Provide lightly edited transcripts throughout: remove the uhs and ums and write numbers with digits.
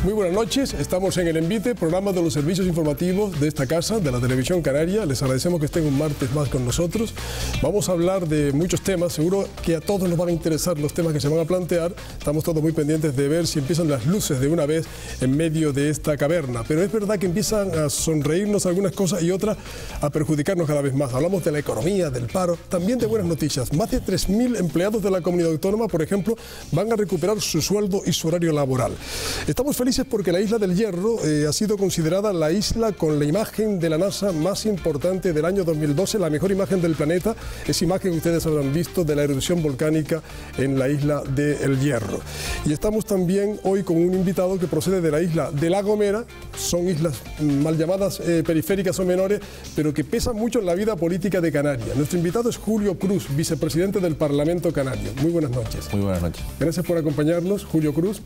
Muy buenas noches, estamos en El Envite, programa de los servicios informativos de esta casa, de la Televisión Canaria. Les agradecemos que estén un martes más con nosotros. Vamos a hablar de muchos temas, seguro que a todos nos van a interesar los temas que se van a plantear. Estamos todos muy pendientes de ver si empiezan las luces de una vez en medio de esta caverna. Pero es verdad que empiezan a sonreírnos algunas cosas y otras a perjudicarnos cada vez más. Hablamos de la economía, del paro, también de buenas noticias. Más de 3.000 empleados de la comunidad autónoma, por ejemplo, van a recuperar su sueldo y su horario laboral. Estamos felices porque la isla del Hierro ha sido considerada la isla con la imagen de la NASA más importante del año 2012, la mejor imagen del planeta, esa imagen que ustedes habrán visto de la erupción volcánica en la isla del Hierro. Y estamos también hoy con un invitado que procede de la isla de La Gomera, son islas mal llamadas periféricas o menores, pero que pesan mucho en la vida política de Canarias. Nuestro invitado es Julio Cruz, vicepresidente del Parlamento Canario. Muy buenas noches. Muy buenas noches. Gracias por acompañarnos, Julio Cruz.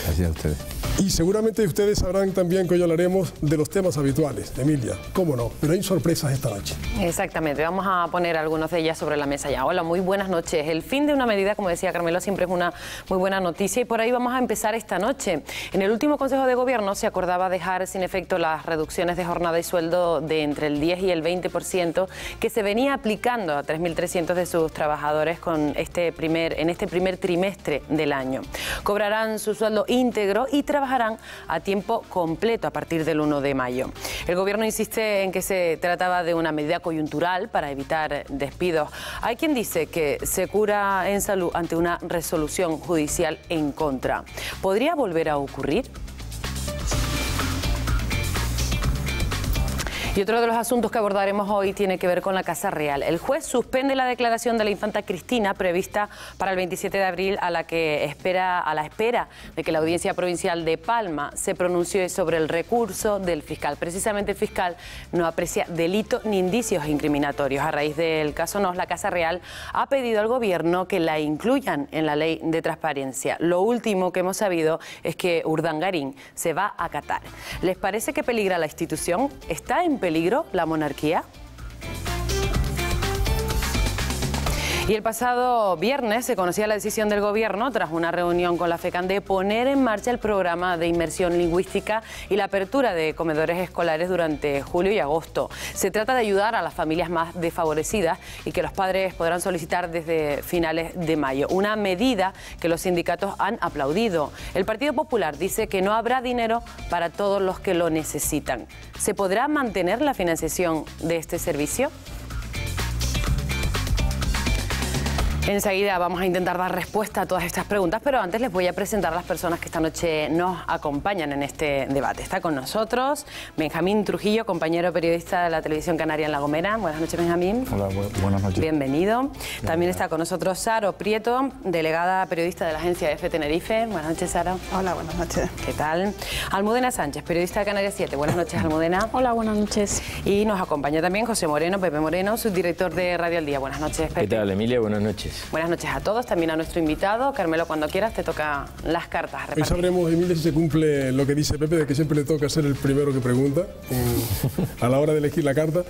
Gracias a ustedes. Y seguramente ustedes sabrán también que hoy hablaremos de los temas habituales. Emilia, cómo no, pero hay sorpresas esta noche. Exactamente, vamos a poner algunas de ellas sobre la mesa ya. Hola, muy buenas noches. El fin de una medida, como decía Carmelo, siempre es una muy buena noticia y por ahí vamos a empezar esta noche. En el último Consejo de Gobierno se acordaba dejar sin efecto las reducciones de jornada y sueldo de entre el 10 y el 20% que se venía aplicando a 3.300 de sus trabajadores en este primer trimestre del año. Cobrarán su sueldo íntegro y trabajarán a tiempo completo a partir del 1 de mayo. El Gobierno insiste en que se trataba de una medida coyuntural para evitar despidos. Hay quien dice que se cura en salud ante una resolución judicial en contra. ¿Podría volver a ocurrir? Y otro de los asuntos que abordaremos hoy tiene que ver con la Casa Real. El juez suspende la declaración de la infanta Cristina prevista para el 27 de abril a la espera de que la Audiencia Provincial de Palma se pronuncie sobre el recurso del fiscal. Precisamente el fiscal no aprecia delito ni indicios incriminatorios. A raíz del caso NOS, la Casa Real ha pedido al Gobierno que la incluyan en la ley de transparencia. Lo último que hemos sabido es que Urdangarín se va a acatar. ¿Les parece que peligra la institución? ¿Está en peligro la monarquía? Y el pasado viernes se conocía la decisión del Gobierno, tras una reunión con la FECAN, de poner en marcha el programa de inmersión lingüística y la apertura de comedores escolares durante julio y agosto. Se trata de ayudar a las familias más desfavorecidas y que los padres podrán solicitar desde finales de mayo. Una medida que los sindicatos han aplaudido. El Partido Popular dice que no habrá dinero para todos los que lo necesitan. ¿Se podrá mantener la financiación de este servicio? Enseguida vamos a intentar dar respuesta a todas estas preguntas, pero antes les voy a presentar a las personas que esta noche nos acompañan en este debate. Está con nosotros Benjamín Trujillo, compañero periodista de la Televisión Canaria en La Gomera. Buenas noches, Benjamín. Hola, buenas noches. Bienvenido. También está con nosotros Saro Prieto, delegada periodista de la agencia EFE Tenerife. Buenas noches, Saro. Hola, buenas noches. ¿Qué tal? Almudena Sánchez, periodista de Canarias 7. Buenas noches, Almudena. Hola, buenas noches. Y nos acompaña también José Moreno, Pepe Moreno, subdirector de Radio al Día. Buenas noches, Pepe. ¿Qué tal, Emilia? Buenas noches. Buenas noches a todos, también a nuestro invitado. Carmelo, cuando quieras te toca las cartas a repartir. Hoy sabremos, Emilia, si se cumple lo que dice Pepe, de que siempre le toca ser el primero que pregunta a la hora de elegir la carta.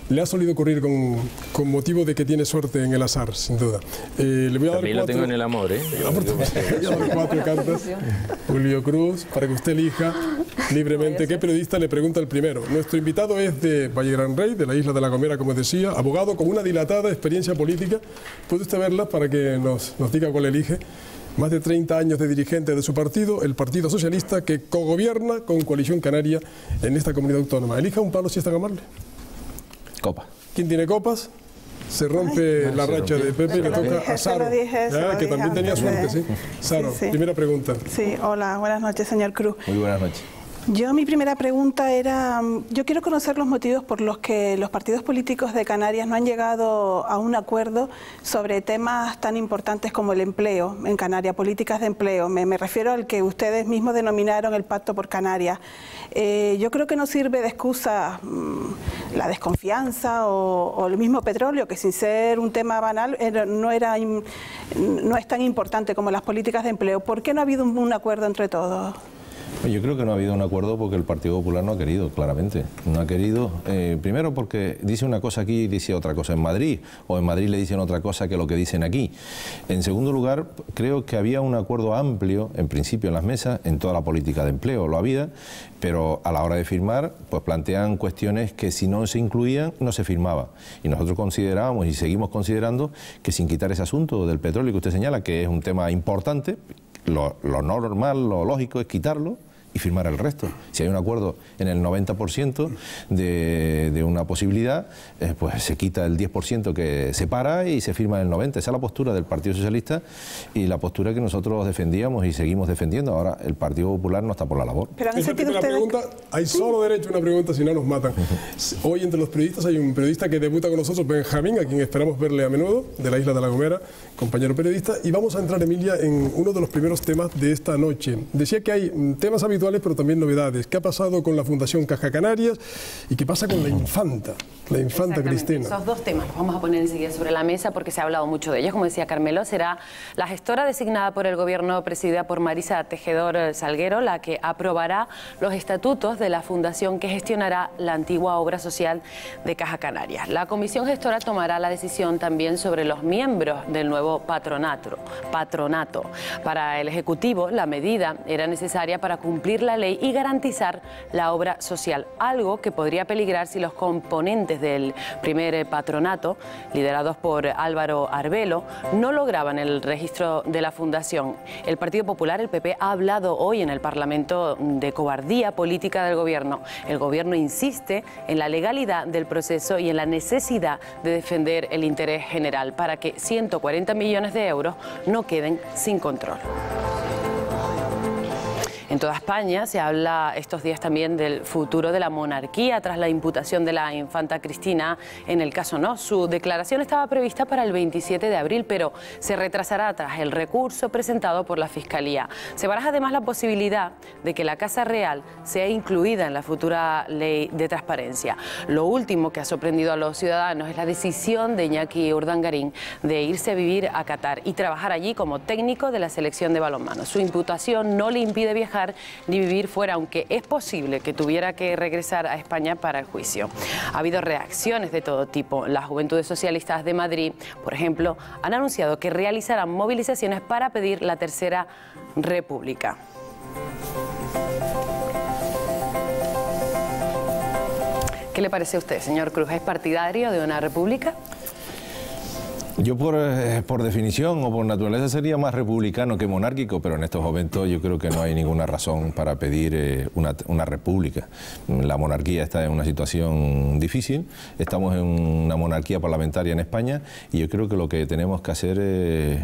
Le ha solido ocurrir con motivo de que tiene suerte en el azar, sin duda. Le voy a dar también lo tengo en el amor, ¿eh? Le voy a dar 4 cartas. Julio Cruz, para que usted elija libremente qué periodista le pregunta el primero. Nuestro invitado es de Valle Gran Rey, de la isla de La Gomera, como decía, abogado con una dilatada experiencia política. Puede usted verla para que nos diga cuál elige. Más de 30 años de dirigente de su partido, el Partido Socialista, que cogobierna con Coalición Canaria en esta comunidad autónoma. Elija un palo si es tan amable. Copa. ¿Quién tiene copas? Se rompe la racha de Pepe y le toca a Saro, que también tenía suerte, ¿sí? Saro, primera pregunta. Sí, hola, buenas noches, señor Cruz. Muy buenas noches. Mi primera pregunta era, yo quiero conocer los motivos por los que los partidos políticos de Canarias no han llegado a un acuerdo sobre temas tan importantes como el empleo en Canarias, políticas de empleo. Me refiero al que ustedes mismos denominaron el Pacto por Canarias. Yo creo que no sirve de excusa la desconfianza o el mismo petróleo, que sin ser un tema banal no es tan importante como las políticas de empleo. ¿Por qué no ha habido un acuerdo entre todos? Yo creo que no ha habido un acuerdo porque el Partido Popular no ha querido, claramente. No ha querido, primero porque dice una cosa aquí y dice otra cosa en Madrid, o en Madrid le dicen otra cosa que lo que dicen aquí. En segundo lugar, creo que había un acuerdo amplio, en principio en las mesas, en toda la política de empleo, lo había, pero a la hora de firmar, pues plantean cuestiones que si no se incluían, no se firmaba. Y nosotros considerábamos y seguimos considerando que sin quitar ese asunto del petróleo que usted señala, que es un tema importante, lo normal, lo lógico es quitarlo y firmar el resto. Si hay un acuerdo en el 90% de una posibilidad, pues se quita el 10% que separa y se firma el 90%. Esa es la postura del Partido Socialista y la postura que nosotros defendíamos y seguimos defendiendo. Ahora el Partido Popular no está por la labor. Pero en ese sentido la pregunta, hay solo derecho a una pregunta, si no nos matan. Hoy entre los periodistas hay un periodista que debuta con nosotros, Benjamín, a quien esperamos verle a menudo, de la isla de La Gomera, compañero periodista, y vamos a entrar, Emilia, en uno de los primeros temas de esta noche. Decía que hay temas habituales, pero también novedades. ¿Qué ha pasado con la Fundación Caja Canarias y qué pasa con la infanta Cristina? Esos dos temas los vamos a poner enseguida sobre la mesa porque se ha hablado mucho de ellos. Como decía Carmelo, será la gestora designada por el Gobierno, presidida por Marisa Tejedor Salguero, la que aprobará los estatutos de la fundación que gestionará la antigua obra social de Caja Canarias. La comisión gestora tomará la decisión también sobre los miembros del nuevo patronato. Para el Ejecutivo, la medida era necesaria para cumplir la ley y garantizar la obra social, algo que podría peligrar si los componentes del primer patronato, liderados por Álvaro Arbelo, no lograban el registro de la fundación. El Partido Popular, el PP, ha hablado hoy en el Parlamento de cobardía política del Gobierno. El Gobierno insiste en la legalidad del proceso y en la necesidad de defender el interés general para que 140 millones de euros no queden sin control. En toda España se habla estos días también del futuro de la monarquía tras la imputación de la infanta Cristina en el caso No. Su declaración estaba prevista para el 27 de abril, pero se retrasará tras el recurso presentado por la Fiscalía. Se baraja además la posibilidad de que la Casa Real sea incluida en la futura ley de transparencia. Lo último que ha sorprendido a los ciudadanos es la decisión de Iñaki Urdangarín de irse a vivir a Qatar y trabajar allí como técnico de la selección de balonmano. Su imputación no le impide viajar ni vivir fuera, aunque es posible que tuviera que regresar a España para el juicio. Ha habido reacciones de todo tipo. Las Juventudes Socialistas de Madrid, por ejemplo, han anunciado que realizarán movilizaciones para pedir la Tercera República. ¿Qué le parece a usted, señor Cruz? ¿Es partidario de una república? Yo por definición o por naturaleza sería más republicano que monárquico, pero en estos momentos yo creo que no hay ninguna razón para pedir una república. La monarquía está en una situación difícil, estamos en una monarquía parlamentaria en España y yo creo que lo que tenemos que hacer es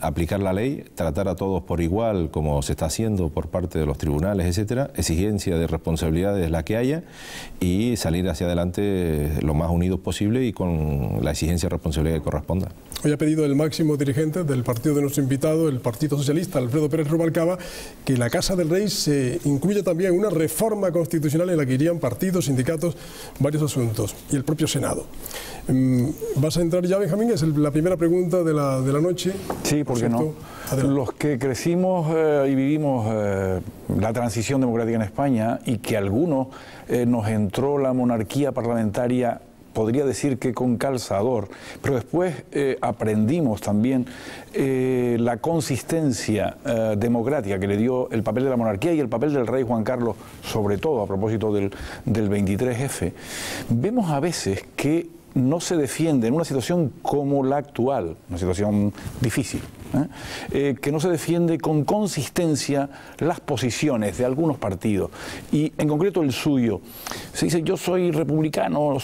aplicar la ley, tratar a todos por igual como se está haciendo por parte de los tribunales, etcétera, exigencia de responsabilidades la que haya y salir hacia adelante lo más unidos posible y con la exigencia de responsabilidad que corresponda. Hoy ha pedido el máximo dirigente del partido de nuestro invitado, el Partido Socialista, Alfredo Pérez Rubalcaba, que la Casa del Rey se incluya también una reforma constitucional en la que irían partidos, sindicatos, varios asuntos y el propio Senado. ¿Vas a entrar ya, Benjamín? Es la primera pregunta de la noche. Sí, ¿por qué no? Adelante. Los que crecimos y vivimos la transición democrática en España y que algunos nos entró la monarquía parlamentaria, podría decir que con calzador, pero después aprendimos también la consistencia democrática que le dio el papel de la monarquía y el papel del rey Juan Carlos, sobre todo a propósito del 23F. Vemos a veces que no se defiende en una situación como la actual, una situación difícil, que no se defiende con consistencia las posiciones de algunos partidos y en concreto el suyo. Se dice yo soy republicano,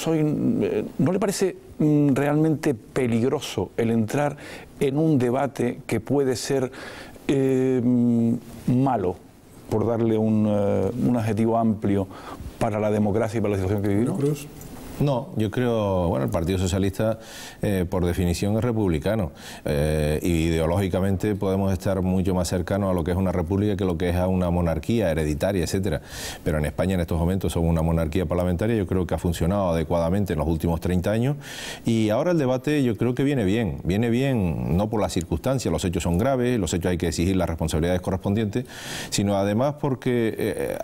¿no le parece realmente peligroso el entrar en un debate que puede ser malo, por darle un adjetivo amplio, para la democracia y para la situación que vivimos? Cruz. No, yo creo, bueno, el Partido Socialista por definición es republicano y ideológicamente podemos estar mucho más cercanos a lo que es una república que lo que es a una monarquía hereditaria, etcétera. Pero en España en estos momentos somos una monarquía parlamentaria, yo creo que ha funcionado adecuadamente en los últimos 30 años y ahora el debate yo creo que viene bien no por las circunstancias, los hechos son graves, los hechos hay que exigir las responsabilidades correspondientes, sino además porque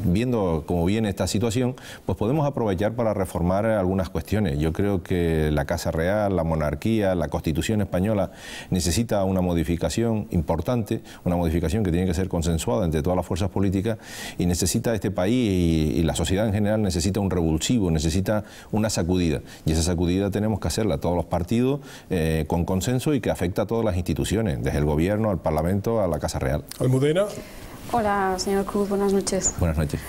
viendo cómo viene esta situación, pues podemos aprovechar para reformar algunas cuestiones. Yo creo que la Casa Real, la monarquía, la Constitución española necesita una modificación importante, una modificación que tiene que ser consensuada entre todas las fuerzas políticas y necesita este país y la sociedad en general necesita un revulsivo, necesita una sacudida y esa sacudida tenemos que hacerla todos los partidos con consenso y que afecta a todas las instituciones, desde el gobierno, al Parlamento, a la Casa Real. Almudena. Hola, señor Cruz, buenas noches. Buenas noches.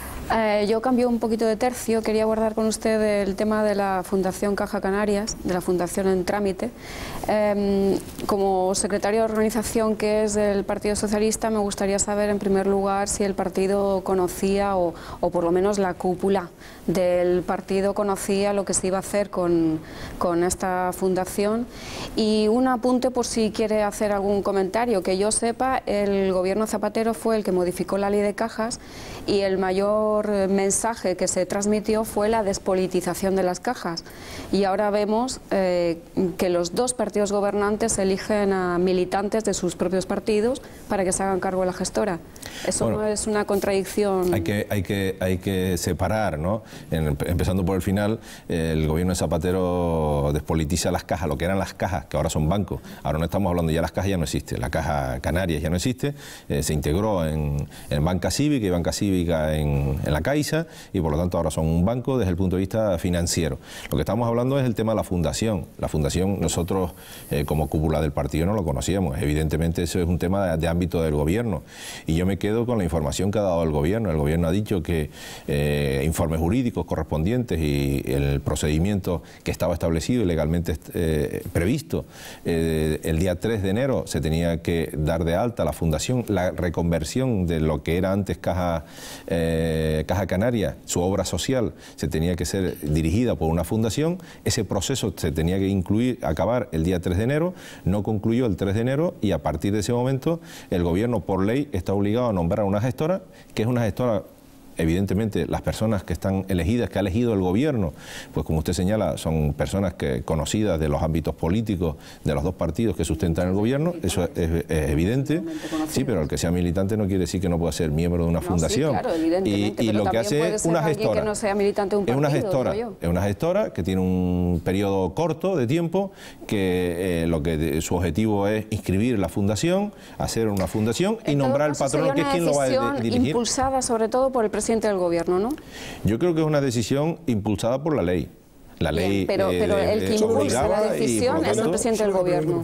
Yo cambio un poquito de tercio, quería abordar con usted el tema de la Fundación Caja Canarias, de la Fundación en trámite. Como secretario de organización que es del Partido Socialista, me gustaría saber en primer lugar si el partido conocía o por lo menos la cúpula del partido conocía lo que se iba a hacer con esta fundación. Y un apunte por si quiere hacer algún comentario. Que yo sepa, el gobierno Zapatero fue el que modificó la ley de cajas y el mayor mensaje que se transmitió fue la despolitización de las cajas y ahora vemos que los dos partidos gobernantes eligen a militantes de sus propios partidos para que se hagan cargo de la gestora. Eso bueno, no es una contradicción. Hay que separar, ¿no? Empezando por el final, el gobierno de Zapatero despolitiza las cajas, lo que eran las cajas, que ahora son bancos. Ahora no estamos hablando, ya las cajas ya no existen, la Caja Canarias ya no existe, se integró en Banca Cívica y Banca Cívica en la Caixa y por lo tanto ahora son un banco desde el punto de vista financiero. Lo que estamos hablando es el tema de la fundación. La fundación nosotros como cúpula del partido no lo conocíamos, evidentemente eso es un tema de ámbito del gobierno y yo me quedo con la información que ha dado el gobierno. El gobierno ha dicho que informes jurídicos correspondientes y el procedimiento que estaba establecido y legalmente previsto el día 3 de enero se tenía que dar de alta la fundación, la reconversión de lo que era antes Caja Canaria, su obra social se tenía que ser dirigida por una fundación, ese proceso se tenía que acabar el día 3 de enero, no concluyó el 3 de enero y a partir de ese momento el gobierno por ley está obligado a nombrar una gestora, que es una gestora. Evidentemente, las personas que están elegidas, que ha elegido el gobierno, pues como usted señala, son personas conocidas de los ámbitos políticos de los dos partidos que sustentan el gobierno, eso es evidente, sí, pero el que sea militante no quiere decir que no pueda ser miembro de una fundación. Sí, claro, evidentemente, y lo que hace es una gestora. Que no sea militante de un partido, es una gestora que tiene un periodo corto de tiempo, que su objetivo es inscribir la fundación, hacer una fundación y nombrar el patrono, que es quien lo va a dirigir. Impulsada sobre todo por el presidente del gobierno, ¿no? Yo creo que es una decisión impulsada por la ley. La ley. Pero el que impulsa la decisión es el presidente del gobierno.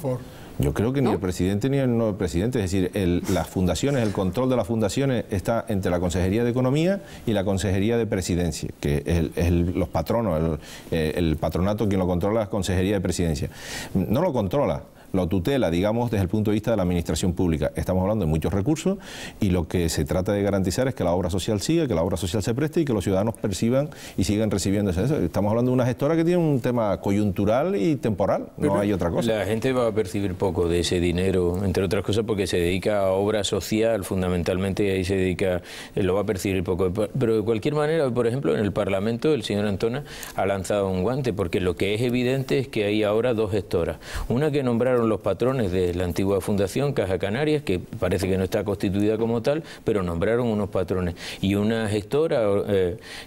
Yo creo que ni el presidente ni el no presidente, es decir, las fundaciones, el control de las fundaciones está entre la Consejería de Economía y la Consejería de Presidencia, que es los patronos, el patronato quien lo controla, la Consejería de Presidencia. No lo controla, lo tutela, digamos, desde el punto de vista de la administración pública. Estamos hablando de muchos recursos y lo que se trata de garantizar es que la obra social siga, que la obra social se preste y que los ciudadanos perciban y sigan recibiendo eso. Estamos hablando de una gestora que tiene un tema coyuntural y temporal, no hay otra cosa. La gente va a percibir poco de ese dinero, entre otras cosas porque se dedica a obra social fundamentalmente y ahí se dedica, lo va a percibir poco. Pero de cualquier manera, por ejemplo, en el Parlamento el señor Antona ha lanzado un guante porque lo que es evidente es que hay ahora dos gestoras. Una que nombraron los patrones de la antigua fundación Caja Canarias, que parece que no está constituida como tal, pero nombraron unos patrones, y una gestora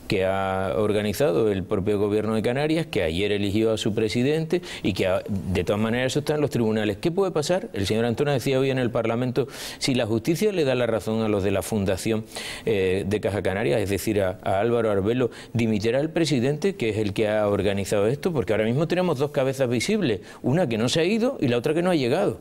que ha organizado el propio gobierno de Canarias, que ayer eligió a su presidente y que de todas maneras eso está en los tribunales. ¿Qué puede pasar? El señor Antona decía hoy en el Parlamento, si la justicia le da la razón a los de la fundación de Caja Canarias, es decir, a Álvaro Arbelo, ¿dimitirá el presidente, que es el que ha organizado esto? Porque ahora mismo tenemos dos cabezas visibles, una que no se ha ido y la otra otra que no ha llegado.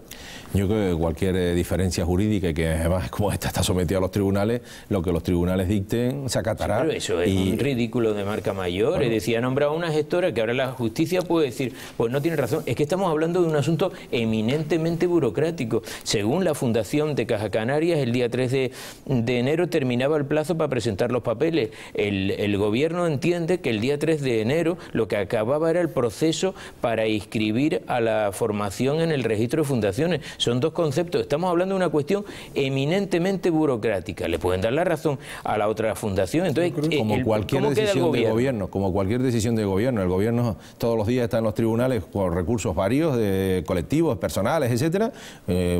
Yo creo que cualquier diferencia jurídica, y que además como esta está sometida a los tribunales, lo que los tribunales dicten se acatará. Pero eso es un ridículo de marca mayor. Bueno. Es decir, ha nombrado a una gestora que ahora la justicia puede decir, pues no tiene razón. Es que estamos hablando de un asunto eminentemente burocrático. Según la Fundación de Caja Canarias, el día 3 de enero terminaba el plazo para presentar los papeles. El gobierno entiende que el día 3 de enero lo que acababa era el proceso para inscribir a la formación en el registro de fundaciones. Son dos conceptos. Estamos hablando de una cuestión eminentemente burocrática. Le pueden dar la razón a la otra fundación. Entonces, como cualquier decisión de gobierno, como cualquier decisión de gobierno, el gobierno todos los días está en los tribunales por recursos varios, de colectivos, personales, etcétera.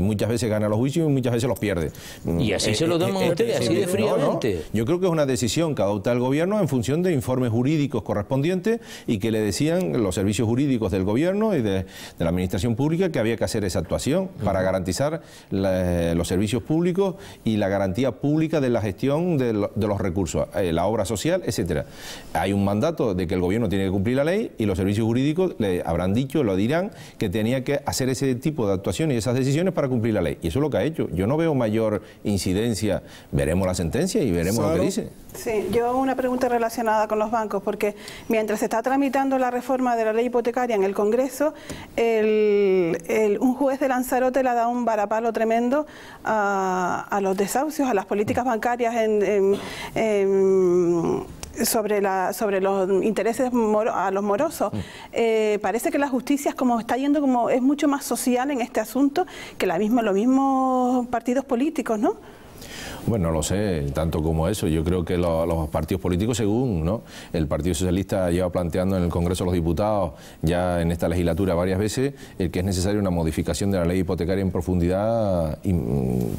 Muchas veces gana los juicios y muchas veces los pierde. Y así se lo toman ustedes, así de fríamente. No. Yo creo que es una decisión que adopta el gobierno en función de informes jurídicos correspondientes y que le decían los servicios jurídicos del gobierno y de la administración pública que había que hacer esa actuación para garantizar los servicios públicos y la garantía pública de la gestión de los recursos, la obra social, etcétera. Hay un mandato de que el gobierno tiene que cumplir la ley y los servicios jurídicos le habrán dicho, lo dirán, que tenía que hacer ese tipo de actuaciones y esas decisiones para cumplir la ley. Y eso es lo que ha hecho. Yo no veo mayor incidencia. Veremos la sentencia y veremos lo que dice. Sí, yo una pregunta relacionada con los bancos, porque mientras se está tramitando la reforma de la ley hipotecaria en el Congreso, un juez de Lanzarote le ha dado un varapalo tremendo a los desahucios, a las políticas bancarias sobre los intereses a los morosos. Parece que la justicia está yendo es mucho más social en este asunto que los mismos partidos políticos, ¿no? Bueno, no lo sé, tanto como eso. Yo creo que los partidos políticos, según, ¿no? El Partido Socialista lleva planteando en el Congreso de los Diputados ya en esta legislatura varias veces el que es necesaria una modificación de la ley hipotecaria en profundidad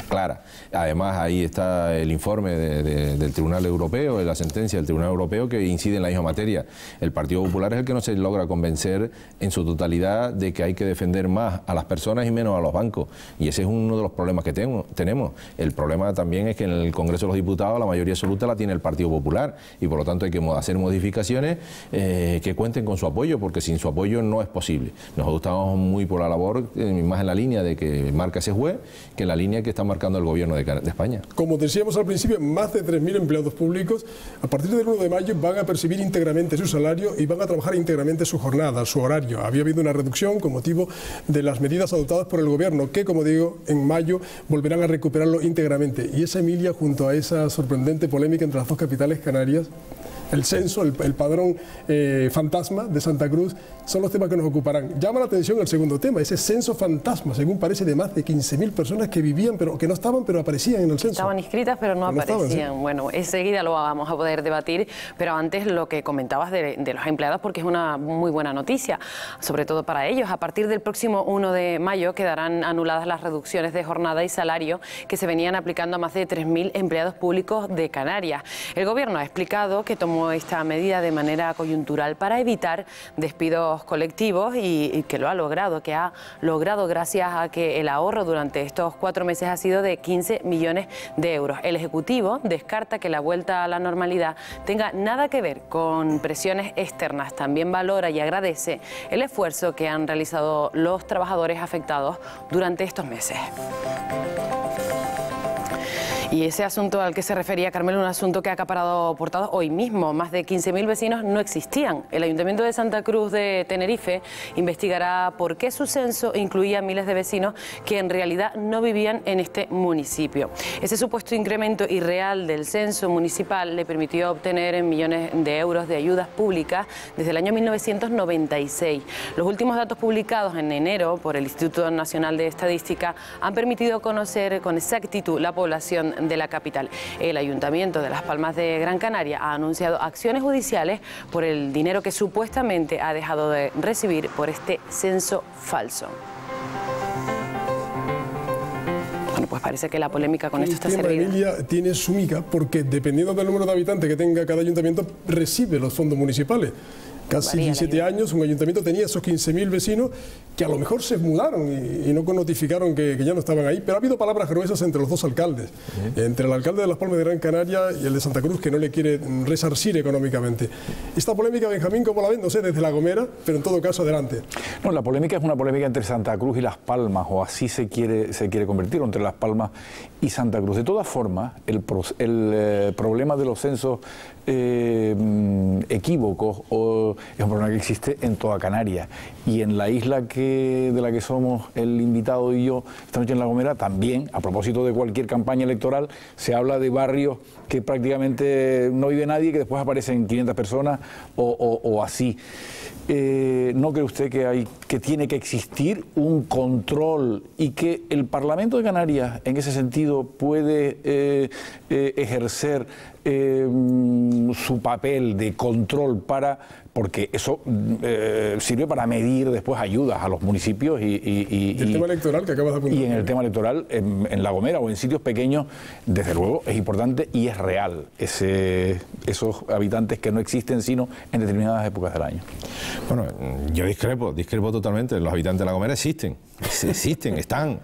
clara. Además, ahí está el informe del Tribunal Europeo, de la sentencia del Tribunal Europeo que incide en la misma materia. El Partido Popular es el que no se logra convencer en su totalidad de que hay que defender más a las personas y menos a los bancos. Y ese es uno de los problemas que tenemos. El problema también es que en el Congreso de los Diputados la mayoría absoluta la tiene el Partido Popular y por lo tanto hay que hacer modificaciones que cuenten con su apoyo, porque sin su apoyo no es posible. Nosotros estamos muy por la labor, más en la línea de que marca ese juez, que en la línea que está marcando el gobierno de España. Como decíamos al principio, más de 3.000 empleados públicos a partir del 1 de mayo van a percibir íntegramente su salario y van a trabajar íntegramente su jornada, su horario. Había habido una reducción con motivo de las medidas adoptadas por el gobierno que, como digo, en mayo volverán a recuperarlo íntegramente. Y esa, Emilia, junto a esa sorprendente polémica entre las dos capitales canarias, el censo, el padrón fantasma de Santa Cruz, son los temas que nos ocuparán. Llama la atención el segundo tema, ese censo fantasma, según parece, de más de 15.000 personas que vivían, pero que no estaban, pero aparecían en el censo. Estaban inscritas, pero no aparecían. Estaban, ¿sí? Bueno, enseguida lo vamos a poder debatir, pero antes lo que comentabas de los empleados, porque es una muy buena noticia, sobre todo para ellos. A partir del próximo 1 de mayo quedarán anuladas las reducciones de jornada y salario que se venían aplicando a más de 3.000 empleados públicos de Canarias. El gobierno ha explicado que tomó esta medida de manera coyuntural para evitar despidos colectivos y que lo ha logrado, gracias a que el ahorro durante estos 4 meses ha sido de 15 millones de euros. El Ejecutivo descarta que la vuelta a la normalidad tenga nada que ver con presiones externas. También valora y agradece el esfuerzo que han realizado los trabajadores afectados durante estos meses. Y ese asunto al que se refería Carmelo, un asunto que ha acaparado portadas hoy mismo. Más de 15.000 vecinos no existían. El Ayuntamiento de Santa Cruz de Tenerife investigará por qué su censo incluía miles de vecinos que en realidad no vivían en este municipio. Ese supuesto incremento irreal del censo municipal le permitió obtener millones de euros de ayudas públicas desde el año 1996. Los últimos datos publicados en enero por el Instituto Nacional de Estadística han permitido conocer con exactitud la población de la capital. El Ayuntamiento de Las Palmas de Gran Canaria ha anunciado acciones judiciales por el dinero que supuestamente ha dejado de recibir por este censo falso. Bueno, pues parece que la polémica con esto está servida. Emilia, tiene su miga porque dependiendo del número de habitantes que tenga cada ayuntamiento recibe los fondos municipales. casi 17 años, un ayuntamiento tenía esos 15.000 vecinos que a lo mejor se mudaron y no notificaron que ya no estaban ahí, pero ha habido palabras gruesas entre los dos alcaldes, entre el alcalde de Las Palmas de Gran Canaria y el de Santa Cruz, que no le quiere resarcir económicamente. Esta polémica, Benjamín, ¿cómo la ven? No sé, desde La Gomera, pero en todo caso, adelante. No, la polémica es una polémica entre Santa Cruz y Las Palmas, o así se quiere convertir, entre Las Palmas y Santa Cruz. De todas formas, el problema de los censos equívocos es un problema que existe en toda Canarias, y en la isla de la que somos el invitado y yo esta noche en La Gomera también, a propósito de cualquier campaña electoral, se habla de barrios que prácticamente no vive nadie, que después aparecen 500 personas o así. ¿No cree usted que tiene que existir un control y que el Parlamento de Canarias en ese sentido puede ejercer su papel de control porque eso sirve para medir después ayudas a los municipios y el tema electoral que acabas de apuntar. Y en el tema electoral, en La Gomera o en sitios pequeños, desde luego es importante y es real esos habitantes que no existen sino en determinadas épocas del año. Bueno, yo discrepo totalmente. Los habitantes de La Gomera existen, están,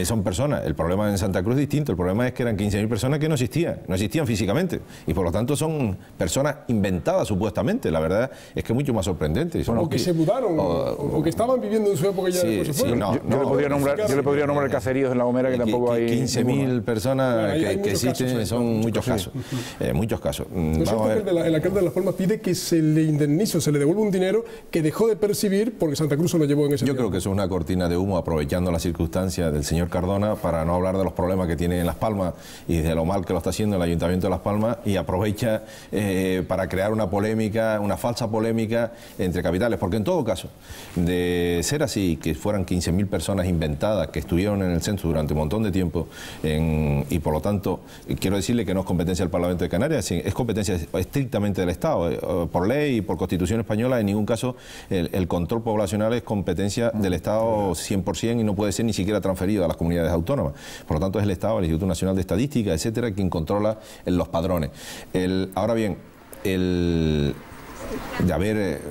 son personas. El problema en Santa Cruz es distinto. El problema es que eran 15.000 personas que no existían físicamente, y por lo tanto son personas inventadas supuestamente. La verdad es que es mucho más sorprendente. O que se mudaron, o que estaban viviendo en su época ya después se fueron. Yo le podría nombrar caseríos en La Gomera que tampoco hay... 15.000 personas que existen, son muchos casos. Muchos casos. El alcalde de Las Palmas pide que se le indemnice, se le devuelva un dinero que dejó de percibir porque Santa Cruz se lo llevó en ese tiempo. Yo creo que eso es una cortina de humo, aprovechando la circunstancia del señor Cardona para no hablar de los problemas que tiene en Las Palmas y de lo mal que lo está haciendo el Ayuntamiento de Las Palmas, y aprovecha para crear una polémica, una falsa polémica entre capitales, porque en todo caso, de ser así, que fueran 15.000 personas inventadas que estuvieron en el censo durante un montón de tiempo, y por lo tanto, quiero decirle que no es competencia del Parlamento de Canarias, es competencia estrictamente del Estado. Por ley y por Constitución española, en ningún caso el control poblacional es competencia del Estado 100% y no puede ser ni siquiera transferido a las comunidades autónomas. Por lo tanto, es el Estado, el Instituto Nacional de Estadística, etcétera, quien controla los padrones. Ahora bien, de haber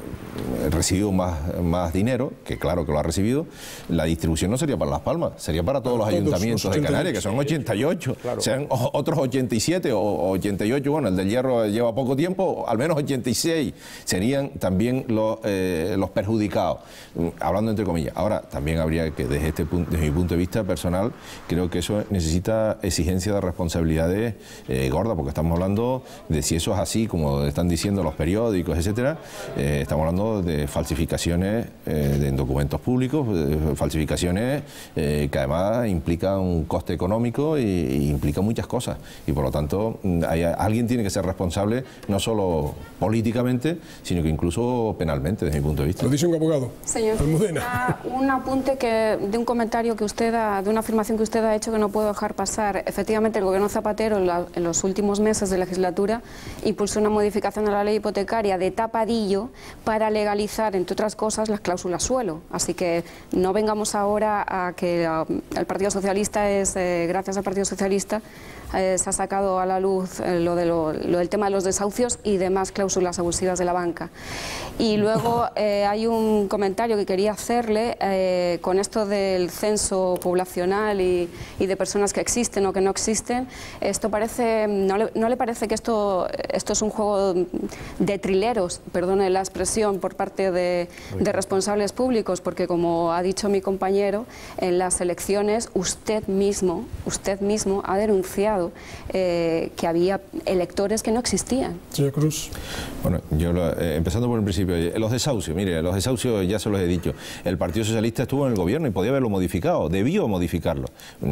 recibido más dinero, que claro que lo ha recibido, la distribución no sería para Las Palmas, sería para todos los ayuntamientos de Canarias, que son 88, claro. Sean otros 87 o 88, bueno, el del Hierro lleva poco tiempo, al menos 86 serían también los perjudicados, hablando entre comillas. Ahora, también habría que, desde mi punto de vista personal, creo que eso necesita exigencia de responsabilidades gordas, porque estamos hablando de, si eso es así, como están diciendo los periódicos, etcétera, estamos hablando de falsificaciones en documentos públicos, falsificaciones que además implican un coste económico y implican muchas cosas, y por lo tanto alguien tiene que ser responsable no solo políticamente, sino que incluso penalmente, desde mi punto de vista. Lo dice un abogado. Señor, un apunte de un comentario que usted de una afirmación que usted ha hecho que no puedo dejar pasar. Efectivamente, el gobierno Zapatero en los últimos meses de legislatura impulsó una modificación de la ley hipotecaria de tapadillo para legalizar, entre otras cosas, las cláusulas suelo. Así que no vengamos ahora a que el Partido Socialista gracias al Partido Socialista, se ha sacado a la luz lo del tema de los desahucios y demás cláusulas abusivas de la banca. Y luego hay un comentario que quería hacerle con esto del censo poblacional y de personas que existen o que no existen. Esto parece, ¿no le parece que esto es un juego de trileros, perdone la expresión, por parte de responsables públicos? Porque, como ha dicho mi compañero, en las elecciones usted mismo ha denunciado que había electores que no existían. Señor Cruz. Bueno, yo empezando por el principio, los desahucios, mire, los desahucios ya se los he dicho, el Partido Socialista estuvo en el gobierno y podía haberlo modificado, debió modificarlo,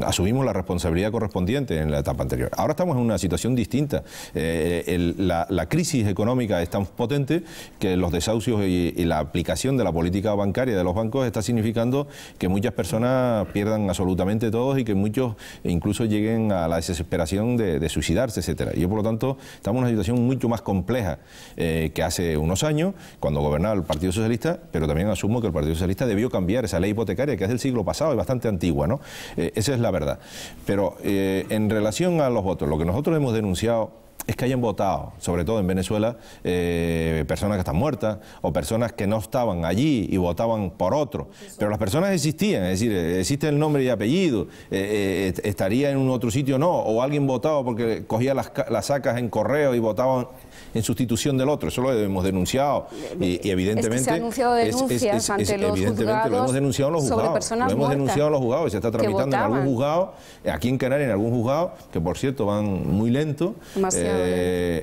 asumimos la responsabilidad correspondiente en la etapa anterior. Ahora estamos en una situación distinta, la crisis económica es tan potente que los desahucios y la aplicación de la política bancaria de los bancos está significando que muchas personas pierdan absolutamente todo y que muchos incluso lleguen a la desesperación de suicidarse, etcétera. Y por lo tanto estamos en una situación mucho más compleja que hace unos años, cuando gobernaba el Partido Socialista, pero también asumo que el Partido Socialista debió cambiar esa ley hipotecaria que es del siglo pasado y bastante antigua, ¿no? Esa es la verdad. Pero en relación a los votos, lo que nosotros hemos denunciado es que hayan votado, sobre todo en Venezuela, personas que están muertas o personas que no estaban allí y votaban por otro. Pero las personas existían, es decir, existe el nombre y apellido, estaría en un otro sitio no, o alguien votaba porque cogía las sacas en correo y votaban en sustitución del otro. Eso lo hemos denunciado y evidentemente... Es que se han anunciado denuncias ante los juzgados, lo hemos denunciado en los juzgados. Sobre personas lo hemos denunciado en los juzgados y se está tramitando en algún juzgado, aquí en Canarias en algún juzgado, que por cierto van muy lento,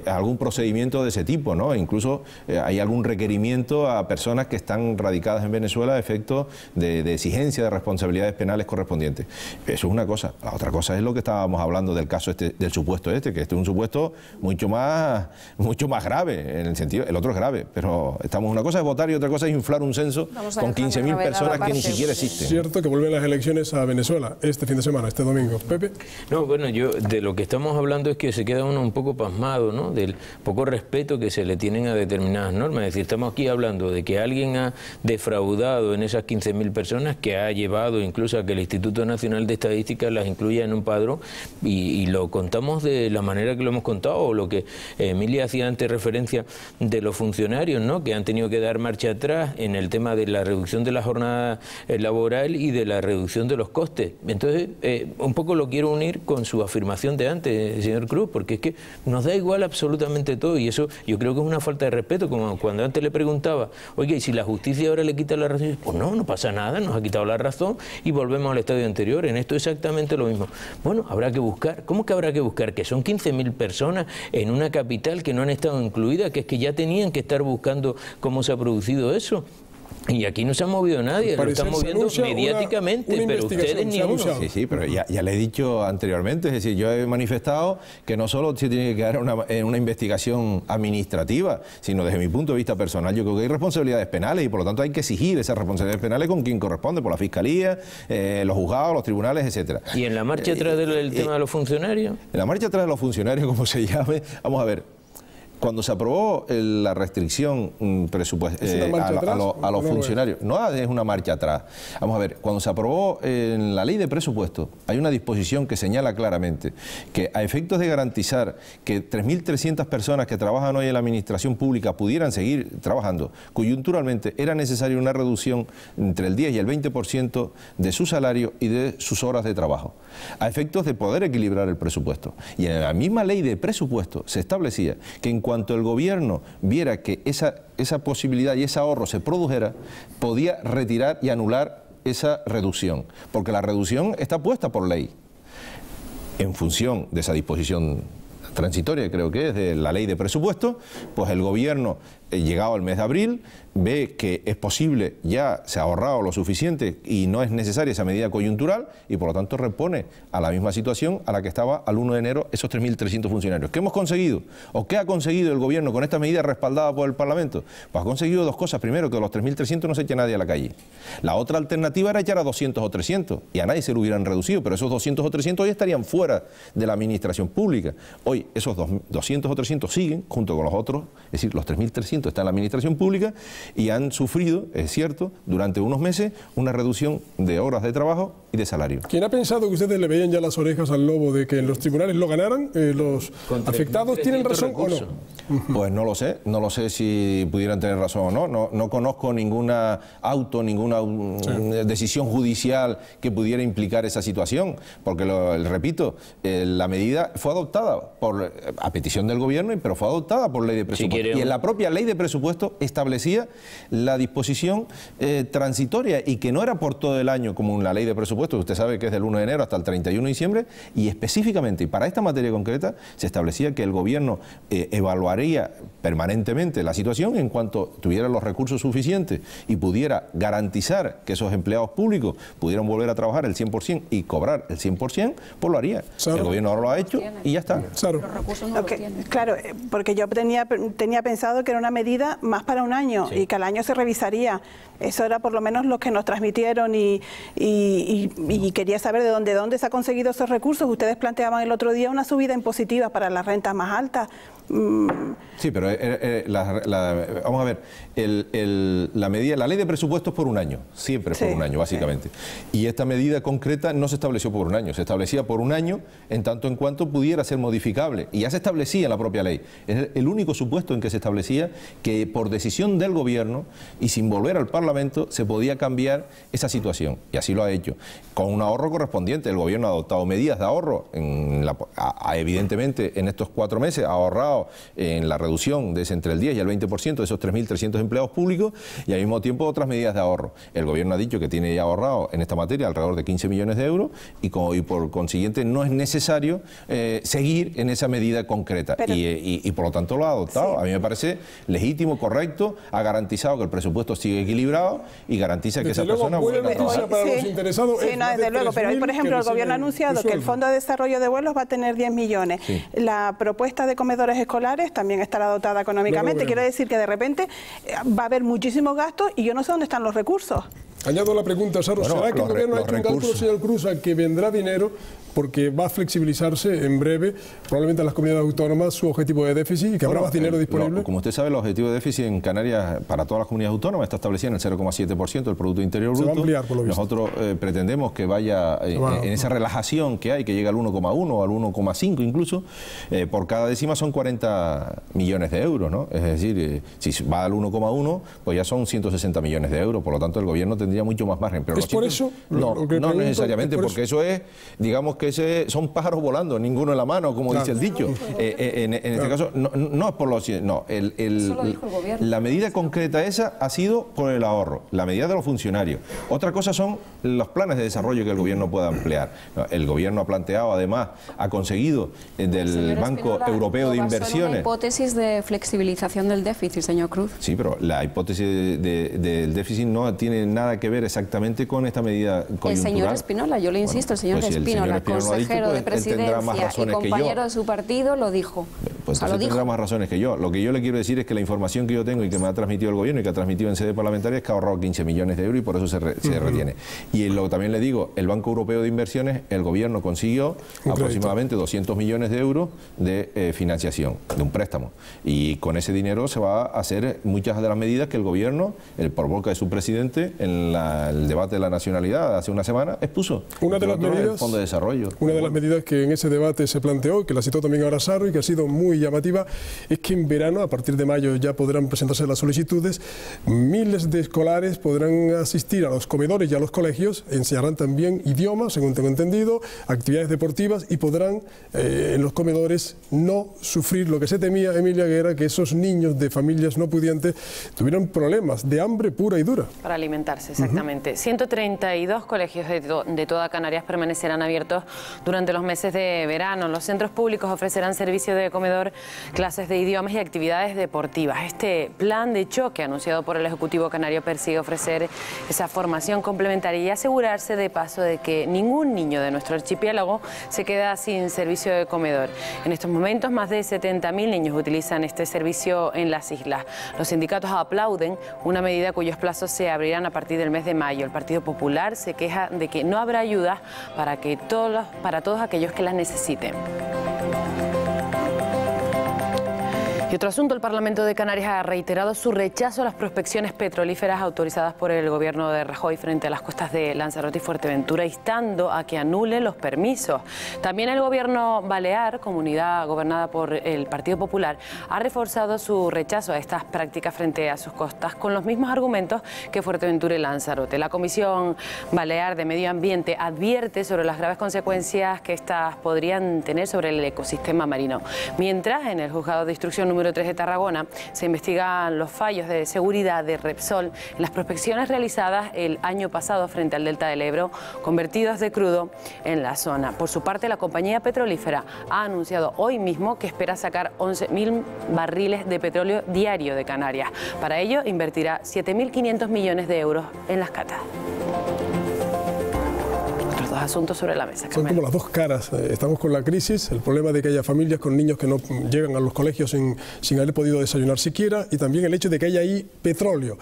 algún procedimiento de ese tipo, ¿no? Incluso hay algún requerimiento a personas que están radicadas en Venezuela a efectos de exigencia de responsabilidades penales correspondientes. Eso es una cosa. La otra cosa es lo que estábamos hablando del caso del supuesto que este es un supuesto mucho más grave, en el sentido, el otro es grave, pero una cosa es votar y otra cosa es inflar un censo con 15.000 personas que ni siquiera existen. Es cierto que vuelven las elecciones a Venezuela este fin de semana, este domingo. Pepe. No, bueno, yo de lo que estamos hablando es que se queda uno un poco pasmado, ¿no? Del poco respeto que se le tienen a determinadas normas. Es decir, estamos aquí hablando de que alguien ha defraudado en esas 15.000 personas, que ha llevado incluso a que el Instituto Nacional de Estadística las incluya en un padrón, y lo contamos de la manera que lo hemos contado, o lo que Emilia hacía antes referencia de los funcionarios, ¿no? Que han tenido que dar marcha atrás en el tema de la reducción de la jornada laboral y de la reducción de los costes. Entonces, un poco lo quiero unir con su afirmación de antes, señor Cruz, porque es que nos da igual absolutamente todo, y eso yo creo que es una falta de respeto, como cuando antes le preguntaba, oye, ¿y si la justicia ahora le quita la razón? Pues no pasa nada, nos ha quitado la razón y volvemos al estadio anterior. En esto es exactamente lo mismo. Bueno, habrá que buscar. ¿Cómo que habrá que buscar? Que son 15.000 personas en una capital que no han estado incluidas, que es que ya tenían que estar buscando cómo se ha producido eso. Y aquí no se ha movido nadie, lo están moviendo mediáticamente, pero ustedes ni uno. Sí, pero ya le he dicho anteriormente, es decir, yo he manifestado que no solo se tiene que quedar en una investigación administrativa, sino desde mi punto de vista personal, yo creo que hay responsabilidades penales y por lo tanto hay que exigir esas responsabilidades penales con quien corresponde, por la Fiscalía, los juzgados, los tribunales, etcétera. ¿Y en la marcha atrás del tema de los funcionarios? En la marcha atrás de los funcionarios, como se llame, vamos a ver. Cuando se aprobó la restricción a los funcionarios, no es una marcha atrás. Vamos a ver, cuando se aprobó en la ley de presupuesto, hay una disposición que señala claramente que a efectos de garantizar que 3.300 personas que trabajan hoy en la administración pública pudieran seguir trabajando, coyunturalmente era necesaria una reducción entre el 10 y el 20% de su salario y de sus horas de trabajo, a efectos de poder equilibrar el presupuesto. Y en la misma ley de presupuesto se establecía que en cuanto el gobierno viera que esa posibilidad y ese ahorro se produjera, podía retirar y anular esa reducción, porque la reducción está puesta por ley. En función de esa disposición transitoria, creo que es de la ley de presupuesto, pues el gobierno, llegado el mes de abril, ve que es posible, ya se ha ahorrado lo suficiente y no es necesaria esa medida coyuntural y por lo tanto repone a la misma situación a la que estaba al 1 de enero esos 3.300 funcionarios. ¿Qué hemos conseguido? ¿O qué ha conseguido el gobierno con esta medida respaldada por el Parlamento? Pues ha conseguido dos cosas. Primero, que de los 3.300 no se eche nadie a la calle. La otra alternativa era echar a 200 o 300 y a nadie se lo hubieran reducido, pero esos 200 o 300 hoy estarían fuera de la administración pública. Hoy esos 200 o 300 siguen junto con los otros, es decir, los 3.300 están en la administración pública y han sufrido, es cierto, durante unos meses una reducción de horas de trabajo y de salario. ¿Quién ha pensado que ustedes le veían ya las orejas al lobo de que en los tribunales lo ganaran? ¿Los afectados tienen razón o no? Pues no lo sé si pudieran tener razón o no. No conozco ninguna decisión judicial que pudiera implicar esa situación, porque repito, la medida fue adoptada a petición del gobierno, pero fue adoptada por ley de presupuesto. Y en la propia ley de presupuesto establecía la disposición transitoria y que no era por todo el año como en la ley de presupuesto, usted sabe que es del 1 de enero hasta el 31 de diciembre, y específicamente, y para esta materia concreta, se establecía que el gobierno evaluaría permanentemente la situación en cuanto tuviera los recursos suficientes y pudiera garantizar que esos empleados públicos pudieran volver a trabajar el 100% y cobrar el 100%, pues lo haría. El gobierno ahora lo ha hecho y ya está. Los recursos no los tiene. Claro, porque yo tenía pensado que era una medida más para un año y que al año se revisaría. Eso era por lo menos lo que nos transmitieron y quería saber de dónde se ha conseguido esos recursos. Ustedes planteaban el otro día una subida impositiva para las rentas más altas. Sí, pero vamos a ver, la ley de presupuestos por un año, siempre por un año, básicamente. Y esta medida concreta no se estableció por un año, se establecía por un año en tanto en cuanto pudiera ser modificable. Y ya se establecía en la propia ley. Es el único supuesto en que se establecía que por decisión del gobierno y sin volver al Parlamento se podía cambiar esa situación. Y así lo ha hecho. Con un ahorro correspondiente, el gobierno ha adoptado medidas de ahorro, evidentemente en estos 4 meses ha ahorrado en la reducción de entre el 10 y el 20% de esos 3.300 empleados públicos y al mismo tiempo otras medidas de ahorro. El gobierno ha dicho que tiene ya ahorrado en esta materia alrededor de 15 millones de euros y por consiguiente no es necesario seguir en esa medida concreta. Y por lo tanto lo ha adoptado. A mí me parece legítimo, correcto, ha garantizado que el presupuesto sigue equilibrado y garantiza que esa persona vuelva a trabajar. Para los interesados desde luego, pero hoy por ejemplo el gobierno ha anunciado que el Fondo de Desarrollo de Vuelos va a tener 10 millones. La propuesta de comedores escolares también estará dotada económicamente. Quiero decir que de repente va a haber muchísimos gastos y yo no sé dónde están los recursos. Añado la pregunta, Saro, ¿será que el gobierno ha hecho un cálculo, señor Cruz, a que vendrá dinero porque va a flexibilizarse en breve, probablemente en las comunidades autónomas, su objetivo de déficit y que habrá más dinero disponible? Como usted sabe, el objetivo de déficit en Canarias para todas las comunidades autónomas está establecido en el 0,7% del Producto Interior Bruto. Se va a ampliar, por lo visto. Nosotros pretendemos que vaya en esa relajación que hay, que llegue al 1,1 o al 1,5 incluso, por cada décima son 40 millones de euros, ¿no? Es decir, si va al 1,1, pues ya son 160 millones de euros, por lo tanto el gobierno tendría mucho más margen. Pero ¿Es por eso? No necesariamente, porque eso es, digamos que son pájaros volando, ninguno en la mano, como dice el dicho. En este caso, no es por los... No, la medida concreta esa ha sido por el ahorro, la medida de los funcionarios. Otra cosa son los planes de desarrollo que el gobierno pueda emplear. El gobierno ha planteado, además, ha conseguido del Banco Europeo de Inversiones... Una hipótesis de flexibilización del déficit, señor Cruz. Sí, pero la hipótesis del déficit no tiene nada que ver exactamente con esta medida coyuntural. El señor Espinola, yo le insisto, el señor Espinola, consejero de Presidencia y compañero de su partido, lo dijo. Pues tendrá más razones que yo. Lo que yo le quiero decir es que la información que yo tengo y que me ha transmitido el gobierno y que ha transmitido en sede parlamentaria es que ha ahorrado 15 millones de euros y por eso se retiene. Y también le digo, el Banco Europeo de Inversiones, el gobierno consiguió aproximadamente 200 millones de euros de financiación, de un préstamo. Y con ese dinero se va a hacer muchas de las medidas que el gobierno, por boca de su presidente, en el debate de la nacionalidad hace una semana, expuso. Una de las medidas, el Fondo de Desarrollo. Una de las medidas que en ese debate se planteó, que la citó también ahora Saro y que ha sido muy llamativa, es que en verano, a partir de mayo, ya podrán presentarse las solicitudes, miles de escolares podrán asistir a los comedores y a los colegios, enseñarán también idiomas, según tengo entendido, actividades deportivas y podrán en los comedores no sufrir lo que se temía, Emilia, que era que esos niños de familias no pudientes tuvieran problemas de hambre pura y dura. Para alimentarse, exactamente. 132 colegios de toda Canarias permanecerán abiertos durante los meses de verano. Los centros públicos ofrecerán servicio de comedor, clases de idiomas y actividades deportivas. Este plan de choque anunciado por el Ejecutivo Canario persigue ofrecer esa formación complementaria y asegurarse de paso de que ningún niño de nuestro archipiélago se queda sin servicio de comedor. En estos momentos más de 70.000 niños utilizan este servicio en las islas. Los sindicatos aplauden una medida cuyos plazos se abrirán a partir del mes de mayo. El Partido Popular se queja de que no habrá ayudas para todos aquellos que las necesiten. Y otro asunto, el Parlamento de Canarias ha reiterado su rechazo a las prospecciones petrolíferas autorizadas por el gobierno de Rajoy frente a las costas de Lanzarote y Fuerteventura, instando a que anule los permisos. También el gobierno balear, comunidad gobernada por el Partido Popular, ha reforzado su rechazo a estas prácticas frente a sus costas con los mismos argumentos que Fuerteventura y Lanzarote. La Comisión Balear de Medio Ambiente advierte sobre las graves consecuencias que estas podrían tener sobre el ecosistema marino. Mientras, en el Juzgado de Instrucción número 3 de Tarragona se investigan los fallos de seguridad de Repsol en las prospecciones realizadas el año pasado frente al delta del Ebro, convertidos de crudo en la zona. Por su parte, la compañía petrolífera ha anunciado hoy mismo que espera sacar 11.000 barriles de petróleo diario de Canarias. Para ello, invertirá 7.500 millones de euros en las catas. Otros dos asuntos sobre la mesa. Son como las dos caras. Estamos con la crisis, el problema de que haya familias con niños que no llegan a los colegios sin haber podido desayunar siquiera, y también el hecho de que haya ahí petróleo.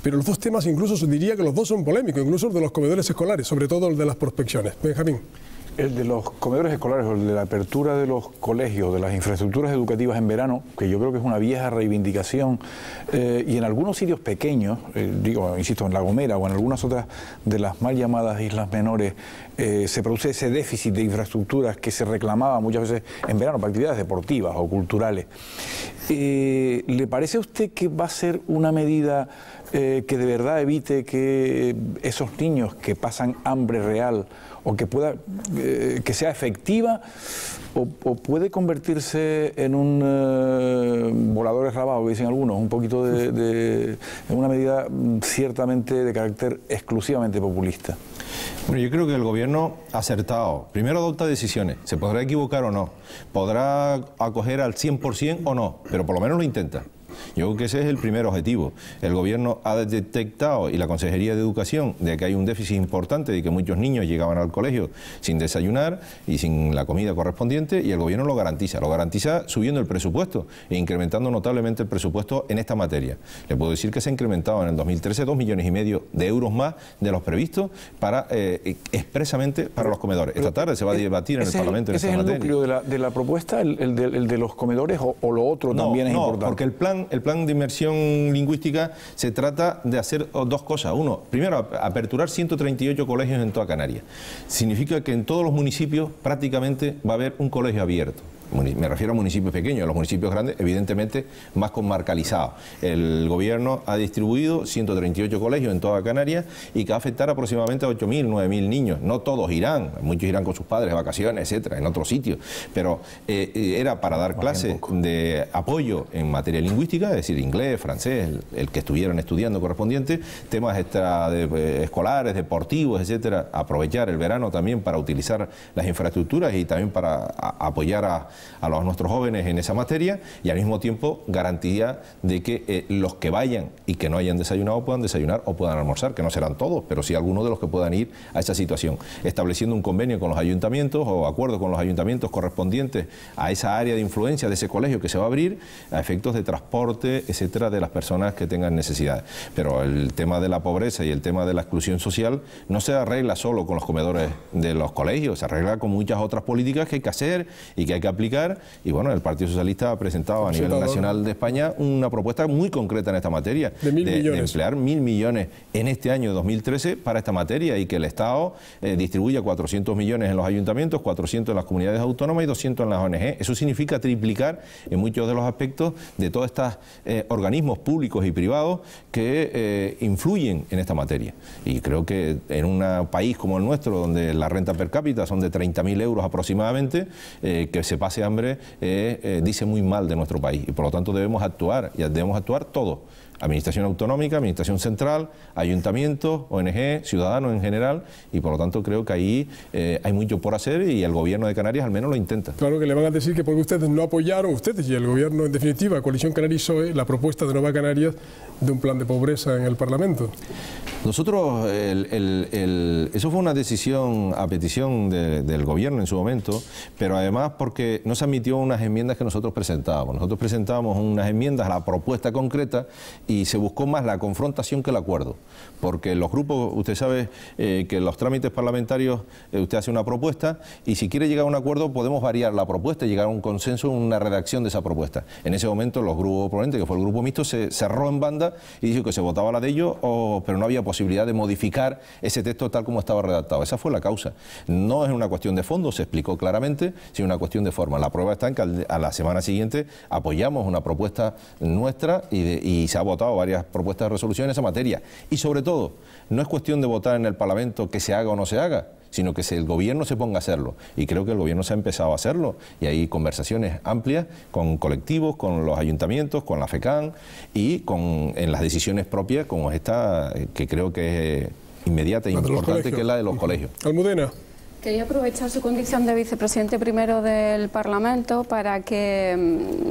Pero los dos temas, incluso se diría que los dos son polémicos, incluso el de los comedores escolares, sobre todo el de las prospecciones. Benjamín. El de los comedores escolares, o el de la apertura de los colegios, de las infraestructuras educativas en verano, que yo creo que es una vieja reivindicación, y en algunos sitios pequeños, insisto, en La Gomera o en algunas otras de las mal llamadas islas menores, se produce ese déficit de infraestructuras que se reclamaba muchas veces en verano para actividades deportivas o culturales. ¿Le parece a usted que va a ser una medida que de verdad evite que esos niños que pasan hambre real, o que pueda que sea efectiva, o puede convertirse en un volador eslavado, que dicen algunos, un poquito en una medida ciertamente de carácter exclusivamente populista? Bueno, yo creo que el gobierno ha acertado. Primero adopta decisiones, se podrá equivocar o no, podrá acoger al 100% o no, pero por lo menos lo intenta. Yo creo que ese es el primer objetivo. El gobierno ha detectado, y la Consejería de Educación, de que hay un déficit importante, de que muchos niños llegaban al colegio sin desayunar y sin la comida correspondiente, y el gobierno lo garantiza subiendo el presupuesto e incrementando notablemente el presupuesto en esta materia. Le puedo decir que se ha incrementado en el 2013 2,5 millones de euros más de los previstos para expresamente para los comedores. Esta tarde se va a debatir en el Parlamento en esta materia. ¿Ese es el núcleo de la propuesta, el de los comedores, o lo otro también es importante? No, porque el plan de inmersión lingüística se trata de hacer dos cosas. Uno, primero, aperturar 138 colegios en toda Canarias. Significa que en todos los municipios prácticamente va a haber un colegio abierto. Me refiero a municipios pequeños, a los municipios grandes, evidentemente más comarcalizados. El gobierno ha distribuido 138 colegios en toda Canarias y que va a afectar aproximadamente a 8.000, 9.000 niños. No todos irán, muchos irán con sus padres de vacaciones, etcétera, en otros sitios. Pero era para dar clases de apoyo en materia lingüística, es decir, inglés, francés, el que estuvieran estudiando correspondiente, temas escolares, deportivos, etcétera. Aprovechar el verano también para utilizar las infraestructuras y también para apoyar a nuestros jóvenes en esa materia, y al mismo tiempo garantía de que los que vayan y que no hayan desayunado puedan desayunar o puedan almorzar, que no serán todos, pero sí algunos de los que puedan ir a esa situación, estableciendo un convenio con los ayuntamientos o acuerdo con los ayuntamientos correspondientes a esa área de influencia de ese colegio que se va a abrir a efectos de transporte, etcétera, de las personas que tengan necesidades. Pero el tema de la pobreza y el tema de la exclusión social no se arregla solo con los comedores de los colegios, se arregla con muchas otras políticas que hay que hacer y que hay que aplicar. Y bueno, el Partido Socialista ha presentado a nivel nacional de España una propuesta muy concreta en esta materia, de emplear 1.000 millones en este año 2013 para esta materia, y que el Estado distribuya 400 millones en los ayuntamientos, 400 en las comunidades autónomas y 200 en las ONG. Eso significa triplicar en muchos de los aspectos de todos estos organismos públicos y privados que influyen en esta materia. Y creo que en un país como el nuestro, donde la renta per cápita son de 30.000 euros aproximadamente, que se pase hambre dice muy mal de nuestro país, y por lo tanto debemos actuar todos. Administración autonómica, administración central, ayuntamientos, ONG, ciudadanos en general, y por lo tanto creo que ahí hay mucho por hacer, y el gobierno de Canarias al menos lo intenta. Claro que le van a decir que porque ustedes no apoyaron, ustedes y el gobierno en definitiva, Coalición Canaria y PSOE, la propuesta de Nueva Canarias de un plan de pobreza en el Parlamento. Nosotros, eso fue una decisión a petición del gobierno en su momento, pero además porque no se admitió unas enmiendas que nosotros presentábamos. Nosotros presentábamos unas enmiendas a la propuesta concreta y se buscó más la confrontación que el acuerdo, porque los grupos, usted sabe que los trámites parlamentarios, usted hace una propuesta y si quiere llegar a un acuerdo podemos variar la propuesta y llegar a un consenso, una redacción de esa propuesta. En ese momento los grupos proponentes, que fue el grupo mixto, se cerró en banda y dijo que se votaba la de ellos, pero no había posibilidad de modificar ese texto tal como estaba redactado. Esa fue la causa. No es una cuestión de fondo, se explicó claramente, sino una cuestión de forma. La prueba está en que a la semana siguiente apoyamos una propuesta nuestra y se ha votado varias propuestas de resolución en esa materia. Y sobre todo, no es cuestión de votar en el Parlamento que se haga o no se haga, sino que el gobierno se ponga a hacerlo. Y creo que el gobierno se ha empezado a hacerlo. Y hay conversaciones amplias con colectivos, con los ayuntamientos, con la FECAN y en las decisiones propias como esta, que creo que es inmediata e importante, que es la de los colegios. Almudena. Quería aprovechar su condición de vicepresidente primero del Parlamento para que,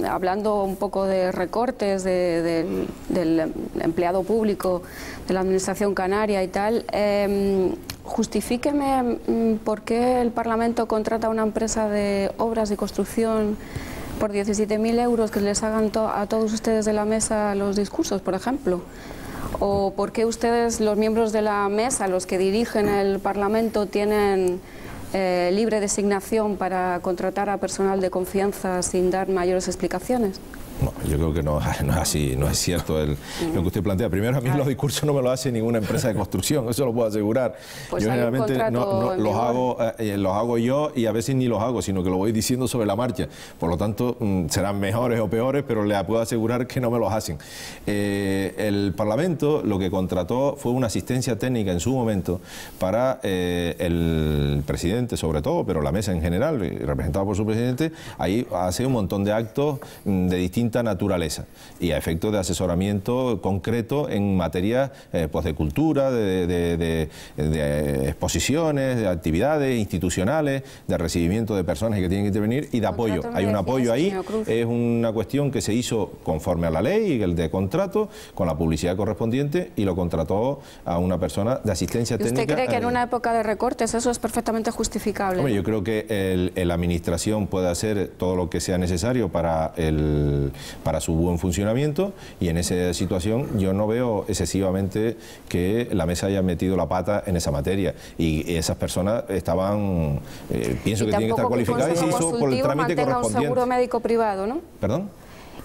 hablando un poco de recortes del empleado público de la Administración canaria y tal, justifíqueme por qué el Parlamento contrata a una empresa de obras y construcción por 17.000 euros que les hagan a todos ustedes de la mesa los discursos, por ejemplo. ¿O por qué ustedes, los miembros de la mesa, los que dirigen el Parlamento, tienen libre designación para contratar a personal de confianza sin dar mayores explicaciones? No, yo creo que no es así, no es cierto lo que usted plantea. Primero, a mí los discursos no me los hace ninguna empresa de construcción, eso lo puedo asegurar. Pues yo generalmente los hago yo y a veces ni los hago, sino que lo voy diciendo sobre la marcha. Por lo tanto, serán mejores o peores, pero le puedo asegurar que no me los hacen. El Parlamento lo que contrató fue una asistencia técnica en su momento para el presidente, sobre todo, pero la mesa en general, representada por su presidente, ahí hace un montón de actos de distintas naturaleza y a efectos de asesoramiento concreto en materia pues de cultura, de exposiciones, de actividades institucionales, de recibimiento de personas que tienen que intervenir y de apoyo. Hay un apoyo ahí, es una cuestión que se hizo conforme a la ley, el de contrato, con la publicidad correspondiente y lo contrató a una persona de asistencia técnica. ¿Usted cree que en una época de recortes eso es perfectamente justificable? Hombre, yo creo que la administración puede hacer todo lo que sea necesario para su buen funcionamiento y en esa situación yo no veo excesivamente que la mesa haya metido la pata en esa materia y esas personas estaban, pienso que tienen que estar cualificadas y se hizo por el trámite correspondiente. Un seguro médico privado, ¿no? ¿Perdón?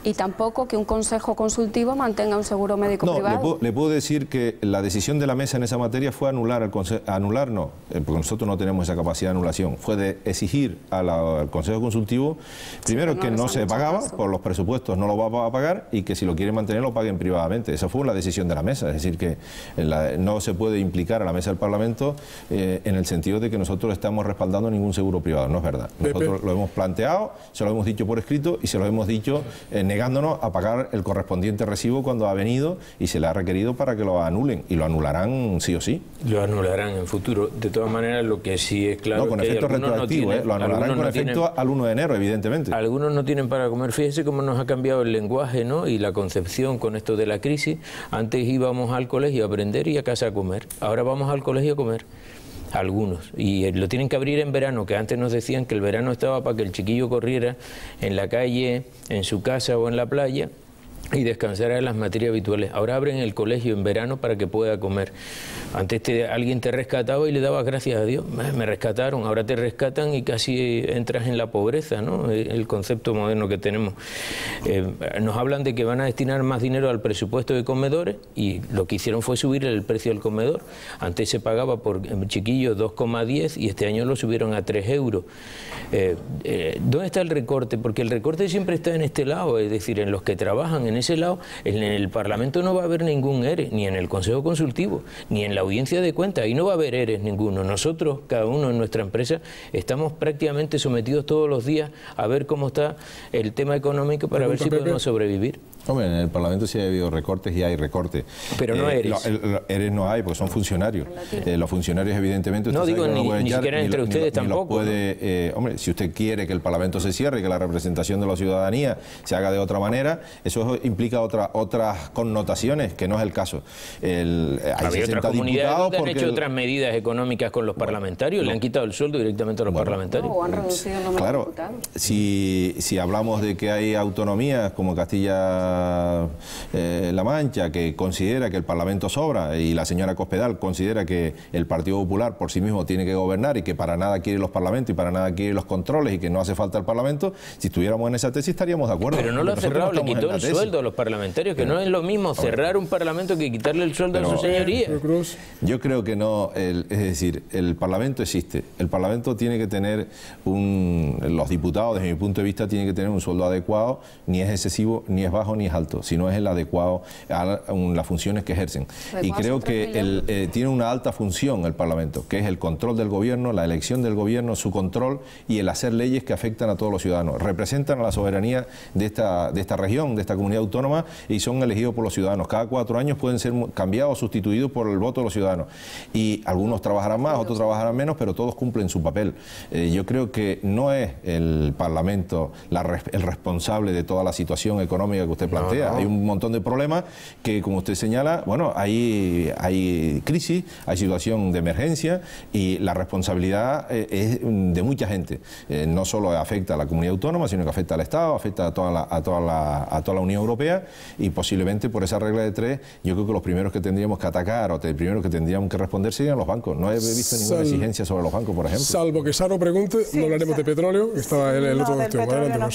Y tampoco que un consejo consultivo mantenga un seguro médico privado. Le puedo decir que la decisión de la mesa en esa materia fue anular porque nosotros no tenemos esa capacidad de anulación, fue de exigir al consejo consultivo, primero que no se pagaba, por los presupuestos no lo va a pagar y que si lo quieren mantener lo paguen privadamente. Esa fue la decisión de la mesa, es decir que no se puede implicar a la mesa del Parlamento en el sentido de que nosotros estamos respaldando ningún seguro privado, no es verdad. Nosotros lo hemos planteado, se lo hemos dicho por escrito y se lo hemos dicho negándonos a pagar el correspondiente recibo cuando ha venido y se le ha requerido para que lo anulen, y lo anularán sí o sí. Lo anularán en futuro. De todas maneras, lo que sí es claro... No, con efecto retroactivo, lo anularán con efecto al 1 de enero, evidentemente. Algunos no tienen para comer. Fíjese cómo nos ha cambiado el lenguaje, ¿no? Y la concepción con esto de la crisis. Antes íbamos al colegio a aprender y a casa a comer. Ahora vamos al colegio a comer. Algunos, y lo tienen que abrir en verano, que antes nos decían que el verano estaba para que el chiquillo corriera en la calle, en su casa o en la playa y descansara de las materias habituales. Ahora abren el colegio en verano para que pueda comer. Antes alguien te rescataba y le dabas gracias a Dios. Me rescataron, ahora te rescatan y casi entras en la pobreza, ¿no? El concepto moderno que tenemos. Nos hablan de que van a destinar más dinero al presupuesto de comedores y lo que hicieron fue subir el precio del comedor. Antes se pagaba por chiquillos 2,10 y este año lo subieron a 3 euros. ¿Dónde está el recorte? Porque el recorte siempre está en este lado, es decir, en los que trabajan en ese lado. En el Parlamento no va a haber ningún ERE, ni en el Consejo Consultivo, ni en la audiencia de cuentas, y no va a haber ERE ninguno. Nosotros, cada uno en nuestra empresa, estamos prácticamente sometidos todos los días a ver cómo está el tema económico para ver si podemos sobrevivir. Hombre, en el Parlamento sí ha habido recortes y hay recortes. Pero no ERES. ERES no hay, porque son funcionarios. Los funcionarios, evidentemente... No digo ni siquiera entre ustedes tampoco. Hombre, si usted quiere que el Parlamento se cierre, que la representación de la ciudadanía se haga de otra manera, eso implica otras connotaciones, que no es el caso. Hay otras comunidades donde han hecho otras medidas económicas con los parlamentarios, le han quitado el sueldo directamente a los parlamentarios. O han reducido el número de diputados. Si hablamos de que hay autonomías como Castilla-La Mancha, que considera que el Parlamento sobra, y la señora Cospedal considera que el Partido Popular por sí mismo tiene que gobernar y que para nada quiere los parlamentos y para nada quiere los controles y que no hace falta el Parlamento, si estuviéramos en esa tesis estaríamos de acuerdo. Pero no lo ha cerrado, le quitó el sueldo a los parlamentarios, que no es lo mismo cerrar un parlamento que quitarle el sueldo a su señoría. Yo creo que no, es decir, el Parlamento existe, el Parlamento tiene que tener los diputados, desde mi punto de vista, tienen que tener un sueldo adecuado, ni es excesivo, ni es bajo, ni es alto, sino es el adecuado a las funciones que ejercen. Y creo que tiene una alta función el Parlamento, que es el control del gobierno, la elección del gobierno, su control y el hacer leyes que afectan a todos los ciudadanos. Representan a la soberanía de esta región, de esta comunidad comunidad autónoma y son elegidos por los ciudadanos. Cada 4 años pueden ser cambiados o sustituidos por el voto de los ciudadanos. Y algunos trabajarán más, otros trabajarán menos, pero todos cumplen su papel. Yo creo que no es el Parlamento el responsable de toda la situación económica que usted plantea. Hay un montón de problemas que, como usted señala, bueno, hay crisis, hay situación de emergencia y la responsabilidad es de mucha gente. No solo afecta a la comunidad autónoma, sino que afecta al Estado, afecta a toda la Unión Europea, y posiblemente por esa regla de 3, yo creo que los primeros que tendríamos que atacar o primeros que tendríamos que responder serían los bancos. No he visto ninguna exigencia sobre los bancos, por ejemplo. Salvo que Saro pregunte, no hablaremos de petróleo, que estaba el otro tema.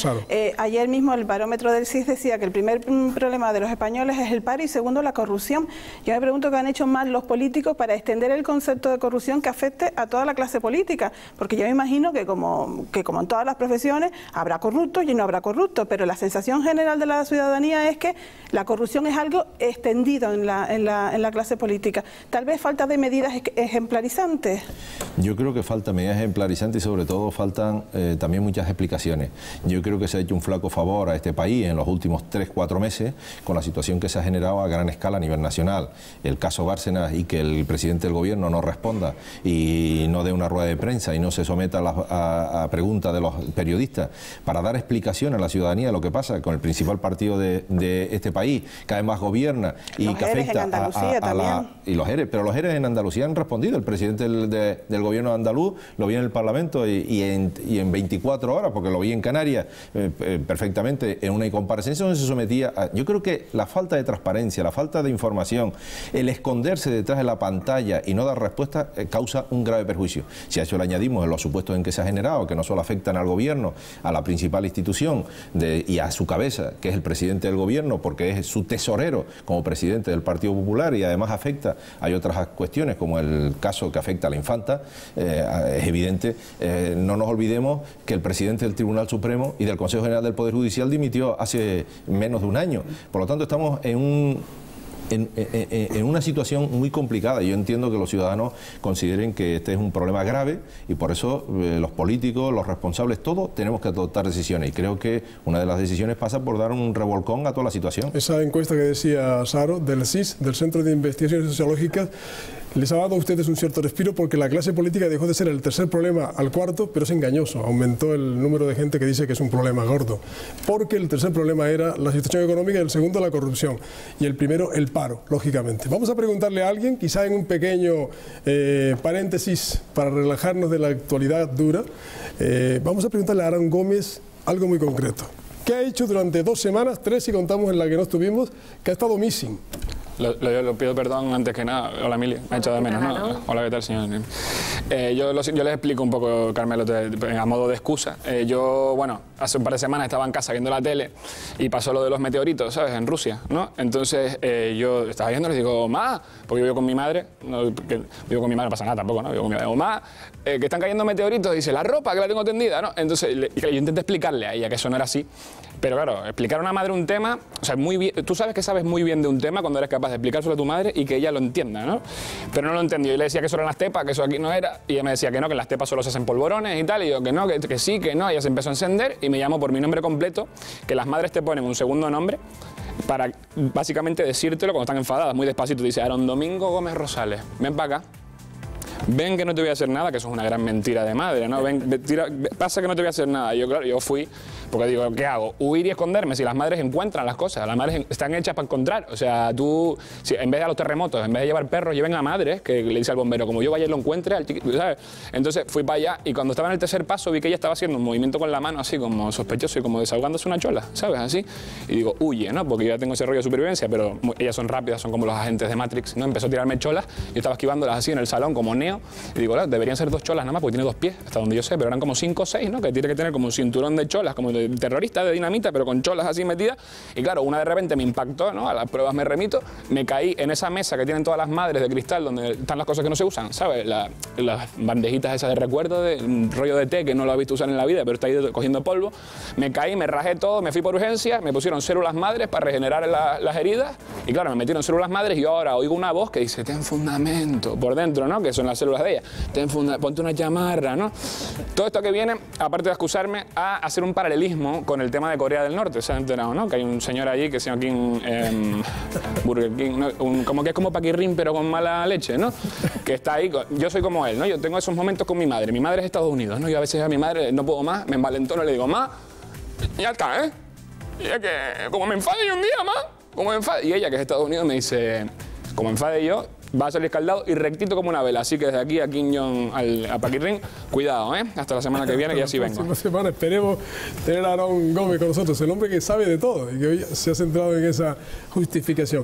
Ayer mismo el barómetro del CIS decía que el primer problema de los españoles es el paro y segundo la corrupción. Yo me pregunto qué han hecho mal los políticos para extender el concepto de corrupción que afecte a toda la clase política, porque yo me imagino que como en todas las profesiones habrá corruptos y no habrá corruptos, pero la sensación general de la ciudadanía es que la corrupción es algo extendido en la clase política. Tal vez falta de medidas ejemplarizantes. Yo creo que faltan medidas ejemplarizantes y sobre todo faltan también muchas explicaciones. Yo creo que se ha hecho un flaco favor a este país en los últimos 3-4 meses con la situación que se ha generado a gran escala a nivel nacional. El caso Bárcenas, y que el presidente del gobierno no responda y no dé una rueda de prensa y no se someta a preguntas de los periodistas para dar explicación a la ciudadanía de lo que pasa con el principal partido de este país, cada vez más gobierna y los que afecta y los ERE, pero los ERE en Andalucía han respondido. El presidente del gobierno andaluz lo vi en el Parlamento y en 24 horas, porque lo vi en Canarias perfectamente, en una comparecencia donde se sometía a... Yo creo que la falta de transparencia, la falta de información, el esconderse detrás de la pantalla y no dar respuesta causa un grave perjuicio. Si a eso le añadimos los supuestos en que se ha generado, que no solo afectan al gobierno, a la principal institución y a su cabeza, que es el presidente del gobierno, porque es su tesorero como presidente del Partido Popular, y además afecta, hay otras cuestiones como el caso que afecta a la infanta, es evidente. No nos olvidemos que el presidente del Tribunal Supremo y del Consejo General del Poder Judicial dimitió hace menos de un año. Por lo tanto, estamos en una situación muy complicada. Yo entiendo que los ciudadanos consideren que este es un problema grave y por eso los políticos, los responsables, todos tenemos que adoptar decisiones, y creo que una de las decisiones pasa por dar un revolcón a toda la situación. Esa encuesta que decía Saro, del CIS, del Centro de Investigaciones Sociológicas, les ha dado a ustedes un cierto respiro porque la clase política dejó de ser el tercer problema al cuarto, pero es engañoso. Aumentó el número de gente que dice que es un problema gordo. Porque el tercer problema era la situación económica, el segundo la corrupción y el primero el paro, lógicamente. Vamos a preguntarle a alguien, quizá en un pequeño paréntesis para relajarnos de la actualidad dura. Vamos a preguntarle a Aarón Gómez algo muy concreto. ¿Qué ha hecho durante 2 semanas, 3 si contamos en la que no estuvimos, que ha estado missing? Lo pido perdón antes que nada. Hola, Mili, me ha echado de menos, ¿no? Hola, ¿qué tal, señor? Yo les explico un poco, Carmelo, a modo de excusa. Yo, bueno, hace un par de semanas estaba en casa viendo la tele y pasó lo de los meteoritos, ¿sabes? En Rusia, ¿no? Entonces yo estaba viendo y les digo, ma, porque yo vivo con mi madre, vivo con mi madre, no pasa nada tampoco, ¿no? Vivo con mi madre, digo, ma, que están cayendo meteoritos, dice, la ropa que la tengo tendida, ¿no? Entonces yo intenté explicarle a ella que eso no era así. Pero claro, explicar a una madre un tema, o sea, muy bien, tú sabes que sabes muy bien de un tema cuando eres capaz de explicárselo a tu madre y que ella lo entienda, ¿no? Pero no lo entendió. Yo le decía que eso eran las tepas, que eso aquí no era, y ella me decía que no, que en las tepas solo se hacen polvorones y tal, y yo que no, que sí, que no. Y ella se empezó a encender y me llamó por mi nombre completo, que las madres te ponen un segundo nombre para básicamente decírtelo cuando están enfadadas, muy despacito. Dice, Aarón Domingo Gómez Rosales, ven para acá. Ven que no te voy a hacer nada, que eso es una gran mentira de madre, ¿no? Pasa que no te voy a hacer nada. Yo, claro, yo fui, porque digo, ¿qué hago? Huir y esconderme. Si las madres encuentran las cosas, las madres están hechas para encontrar. O sea, tú, si en vez de a los terremotos, en vez de llevar perros, lleven a madres, que le dice al bombero, como yo vaya y lo encuentre, al chiquito, ¿sabes? Entonces fui para allá y cuando estaba en el tercer paso vi que ella estaba haciendo un movimiento con la mano así como sospechoso y como desahogándose una chola, ¿sabes? Así. Y digo, huye, ¿no? Porque yo ya tengo ese rollo de supervivencia, pero ellas son rápidas, son como los agentes de Matrix, ¿no? Empezó a tirarme cholas, yo estaba esquivándolas así en el salón como Neo y digo, deberían ser 2 cholas nada más porque tiene 2 pies, hasta donde yo sé, pero eran como 5 o 6, ¿no? Que tiene que tener como un cinturón de cholas, como de terrorista, de dinamita, pero con cholas así metidas. Y claro, una de repente me impactó, ¿no? A las pruebas me remito, me caí en esa mesa que tienen todas las madres de cristal donde están las cosas que no se usan, ¿sabes? Las bandejitas esas de recuerdo, de un rollo de té que no lo has visto usar en la vida, pero está ahí cogiendo polvo. Me caí, me rajé todo, me fui por urgencia, me pusieron células madres para regenerar las heridas y claro, me metieron células madres y yo ahora oigo una voz que dice, ten fundamento, por dentro, ¿no? Que son las células de ella. Ponte una chamarra, ¿no? Todo esto que viene, aparte de excusarme, a hacer un paralelismo mismo con el tema de Corea del Norte, se han enterado, ¿no? Que hay un señor allí que se llama Burger King, ¿no? Como que es como Paquirrín pero con mala leche, ¿no? Que está ahí, yo soy como él, ¿no? Yo tengo esos momentos con mi madre es de Estados Unidos, ¿no? Yo a veces a mi madre no puedo más, me envalentono y le digo, ma, ya está, ¿eh? Y ella que, como me enfade yo un día, ma, como me enfade. Y ella, que es de Estados Unidos, me dice, como me enfade yo, va a salir escaldado y rectito como una vela. Así que desde aquí a Kim Jong, a Paquirrín, cuidado, ¿eh? Hasta la semana que viene y así vengo. La próxima semana esperemos tener a Aarón Gómez con nosotros, el hombre que sabe de todo y que hoy se ha centrado en esa justificación.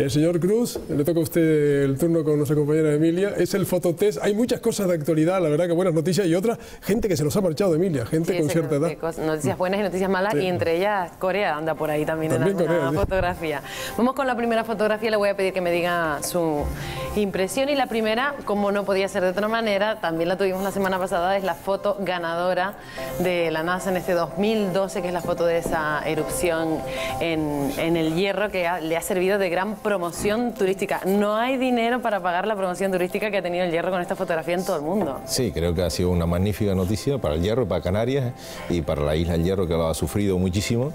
Señor Cruz, le toca a usted el turno con nuestra compañera Emilia. Es el fototest. Hay muchas cosas de actualidad, la verdad que buenas noticias y otras. Gente que se nos ha marchado, Emilia, gente con cierta edad. Noticias buenas y noticias malas, y entre ellas Corea anda por ahí también en alguna fotografía. Vamos con la primera fotografía, le voy a pedir que me diga su impresión. Y la primera, como no podía ser de otra manera, también la tuvimos la semana pasada, es la foto ganadora de la NASA en este 2012, que es la foto de esa erupción en el Hierro, que le ha servido de gran promoción turística. No hay dinero para pagar la promoción turística que ha tenido el Hierro con esta fotografía en todo el mundo. Sí, creo que ha sido una magnífica noticia para el Hierro, para Canarias y para la isla del Hierro, que lo ha sufrido muchísimo.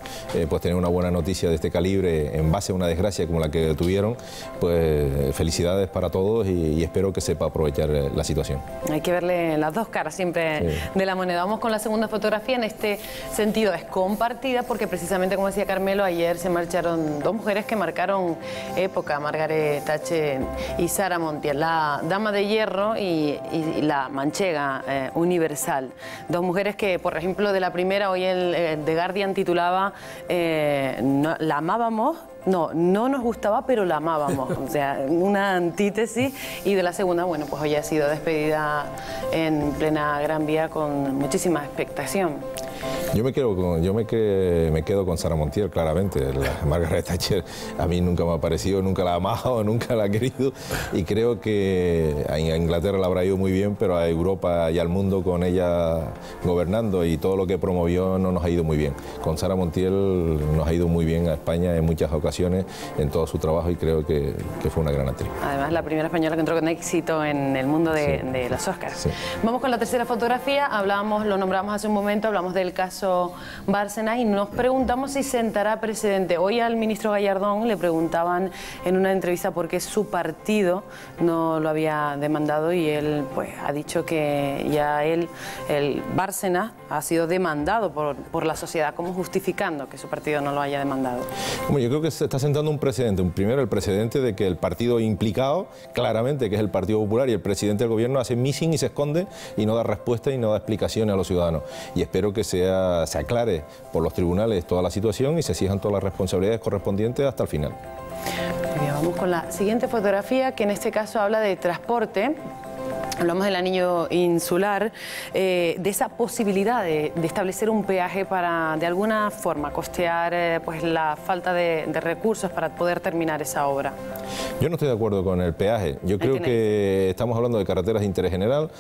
Pues tener una buena noticia de este calibre en base a una desgracia como la que tuvieron, pues felicidades para todos y espero que sepa aprovechar la situación. Hay que verle las dos caras siempre de la moneda. Vamos con la segunda fotografía. En este sentido es compartida porque precisamente, como decía Carmelo, ayer se marcharon dos mujeres que marcaron época, Margaret Thatcher y Sara Montiel, la Dama de Hierro y la Manchega Universal. Dos mujeres que, por ejemplo, de la primera, hoy el The Guardian titulaba la amábamos. No nos gustaba, pero la amábamos. O sea, una antítesis. Y de la segunda, bueno, pues hoy ha sido despedida en plena Gran Vía con muchísima expectación. Yo me quedo con Sara Montiel, claramente. La Margaret Thatcher a mí nunca me ha parecido, nunca la ha amado, nunca la ha querido. Y creo que a Inglaterra la habrá ido muy bien, pero a Europa y al mundo con ella gobernando y todo lo que promovió no nos ha ido muy bien. Con Sara Montiel nos ha ido muy bien a España en muchas ocasiones, en todo su trabajo, y creo que fue una gran actriz. Además, la primera española que entró con éxito en el mundo de los Oscars. Sí. Vamos con la tercera fotografía. Lo nombramos hace un momento, hablamos del caso Bárcenas y nos preguntamos si sentará precedente. Hoy al ministro Gallardón le preguntaban en una entrevista por qué su partido no lo había demandado y él pues ha dicho que ya el Bárcenas ha sido demandado por la sociedad, como justificando que su partido no lo haya demandado. Yo creo que se está sentando un precedente. Primero, el precedente de que el partido implicado, claramente, que es el Partido Popular y el presidente del gobierno, hace missing y se esconde y no da respuesta y no da explicaciones a los ciudadanos. Y espero que se aclare por los tribunales toda la situación y se exijan todas las responsabilidades correspondientes hasta el final. Bien, vamos con la siguiente fotografía, que en este caso habla de transporte. Hablamos del anillo insular, de esa posibilidad de establecer un peaje para, de alguna forma, costear pues la falta de recursos para poder terminar esa obra. Yo no estoy de acuerdo con el peaje. Yo creo que estamos hablando de carreteras de interés general,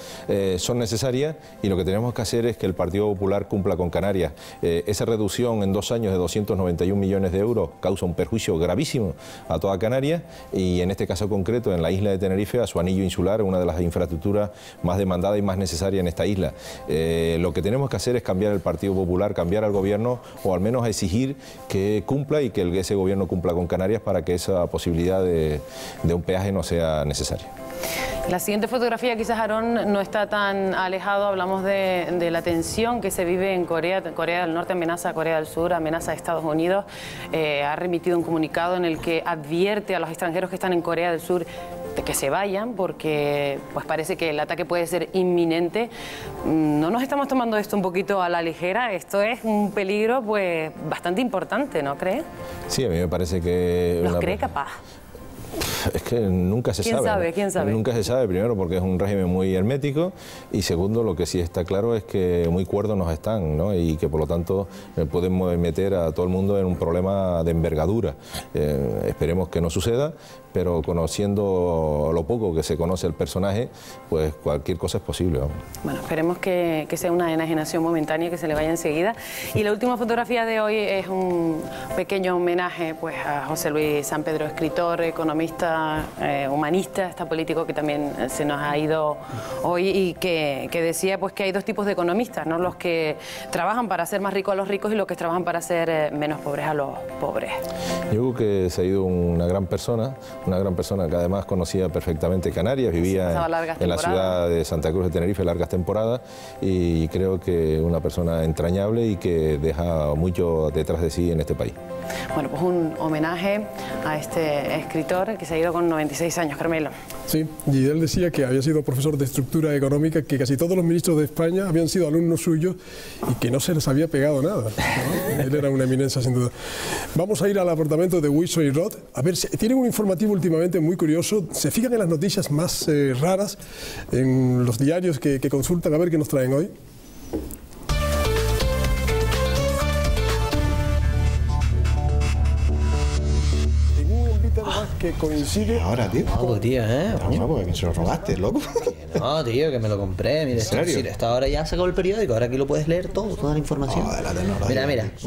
son necesarias y lo que tenemos que hacer es que el Partido Popular cumpla con Canarias. Esa reducción en 2 años de 291 millones de euros causa un perjuicio gravísimo a toda Canarias y en este caso concreto en la isla de Tenerife a su anillo insular, una de las infraestructuras más demandada y más necesaria en esta isla. Lo que tenemos que hacer es cambiar el Partido Popular, cambiar al gobierno o al menos exigir que cumpla y que ese gobierno cumpla con Canarias para que esa posibilidad de un peaje no sea necesaria. La siguiente fotografía, quizás Aarón no está tan alejado, hablamos de la tensión que se vive en Corea. Corea del Norte amenaza a Corea del Sur, amenaza a Estados Unidos. Ha remitido un comunicado en el que advierte a los extranjeros que están en Corea del Sur de que se vayan porque pues parece que el ataque puede ser inminente. No nos estamos tomando esto un poquito a la ligera, esto es un peligro pues bastante importante, ¿no cree? Sí, a mí me parece que... ¿Los cree capaz? Es que nunca se sabe. ¿Quién sabe? Nunca se sabe, primero porque es un régimen muy hermético y segundo lo que sí está claro es que muy cuerdos nos están, ¿no? Y que por lo tanto pueden meter a todo el mundo en un problema de envergadura. Esperemos que no suceda, pero conociendo lo poco que se conoce el personaje, pues cualquier cosa es posible. ¿No? Bueno, esperemos que sea una enajenación momentánea, que se le vaya enseguida. Y la última fotografía de hoy es un pequeño homenaje pues, a José Luis San Pedro, escritor, economista esta humanista, este político que también se nos ha ido hoy y que decía pues que hay dos tipos de economistas, ¿no? Los que trabajan para hacer más ricos a los ricos y los que trabajan para hacer menos pobres a los pobres. Yo creo que se ha ido una gran persona que además conocía perfectamente Canarias, vivía en la ciudad de Santa Cruz de Tenerife largas temporadas, y creo que una persona entrañable y que deja mucho detrás de sí en este país. Bueno, pues un homenaje a este escritor que se ha ido con 96 años, Carmelo. Sí, y él decía que había sido profesor de estructura económica, que casi todos los ministros de España habían sido alumnos suyos y que no se les había pegado nada, ¿no? Él era una eminencia sin duda. Vamos a ir al apartamento de Wilson y Roth. A ver, tienen un informativo últimamente muy curioso. Se fijan en las noticias más raras, en los diarios que consultan. A ver qué nos traen hoy. Que coincide... Ahora, tío. No, tío, No, porque se lo robaste, loco. No, tío, que me lo compré. Mira, esto ahora ya ha sacado el periódico, ahora aquí lo puedes leer todo, toda la información.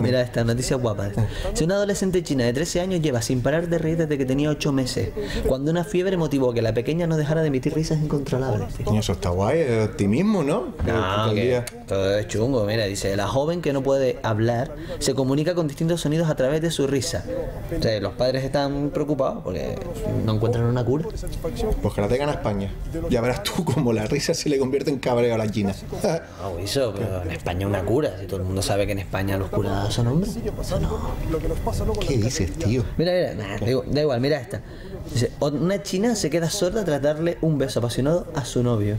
Mira esta noticia guapa. Si una adolescente china de 13 años lleva sin parar de reír desde que tenía 8 meses, cuando una fiebre motivó que la pequeña no dejara de emitir risas incontrolables. Tío, eso está guay, el optimismo, ¿no? No, que todo es chungo. Mira, dice, la joven que no puede hablar se comunica con distintos sonidos a través de su risa. O sea, los padres están preocupados porque no encuentran una cura. Pues que la tengan a España. Ya verás tú cómo la risa se le convierte en cabreo a la China. No, eso, pero en España una cura. Si todo el mundo sabe que en España los curados son hombres. No. ¿Qué dices, tío? Mira, da igual, mira esta. Dice, una china se queda sorda tras darle un beso apasionado a su novio.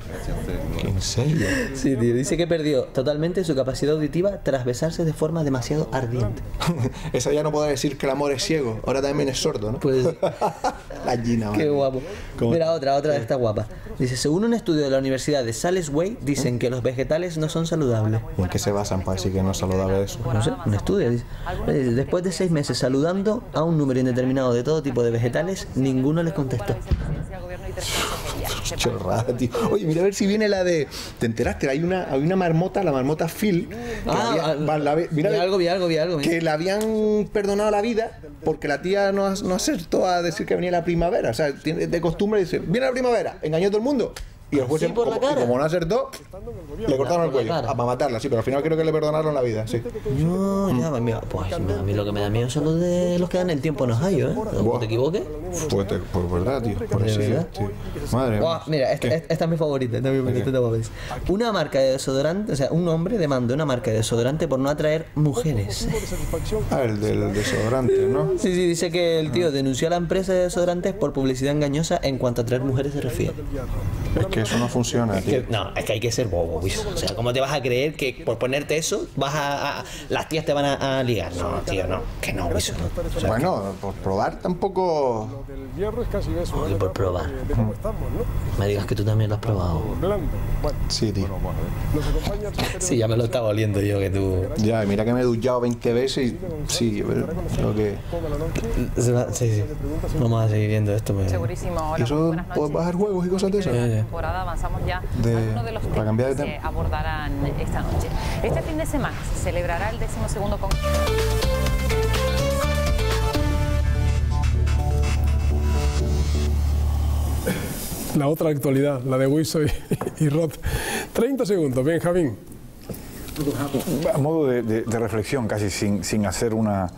¿En serio? Sí, tío, dice que perdió totalmente su capacidad auditiva tras besarse de forma demasiado ardiente. Esa ya no puede decir que el amor es ciego, ahora también es sordo, ¿no? Pues la china. Qué guapo. Mira, otra de esta guapa. Dice, según un estudio de la Universidad de Salisbury, dicen que los vegetales no son saludables. ¿Y en qué se basan para decir que no es saludable eso? No sé, un estudio dice. Después de 6 meses saludando a un número indeterminado de todo tipo de vegetales, ninguno les contestó. Chorrada, tío. Oye, mira a ver si viene la de... ¿Te enteraste? Hay una marmota, la marmota Phil. Vi algo. Que le habían perdonado la vida porque la tía no acertó a decir que venía la primavera. O sea, de costumbre dice, viene la primavera, engañó a todo el mundo. Y el juez, como no acertó, le cortaron el cuello para matarla, sí, pero al final creo que le perdonaron la vida, sí. No, ya, pues a mí lo que me da miedo son los de los que dan el tiempo en Ohio, ¿eh? ¿No te equivoques? Pues verdad, tío. Por eso, tío. Madre mía. Mira, esta es mi favorita. Una marca de desodorante, o sea, un hombre demanda una marca de desodorante por no atraer mujeres. Ah, el del desodorante, ¿no? Sí, dice que el tío denunció a la empresa de desodorantes por publicidad engañosa en cuanto a atraer mujeres se refiere. Es que eso no funciona, tío. Es que hay que ser bobo, güey. O sea, ¿cómo te vas a creer que por ponerte eso las tías te van a ligar? No, tío, no. Que no, güey. No. O sea, bueno, por probar tampoco... Y por probar. Me digas que tú también lo has probado. Sí, tío. Sí, ya me lo estaba oliendo yo que tú... Ya, mira que me he duchado 20 veces y... Sí, pero creo que... Sí. Vamos a seguir viendo esto. Pues. Segurísimo. ¿Y eso puedes bajar juegos y cosas de esas? Temporada avanzamos ya a uno de los temas que se abordarán esta noche. Este fin de semana se celebrará el 12º Congreso. La otra actualidad, la de Wilson y Roth. 30 segundos, Benjamín. A modo de reflexión, casi sin hacer una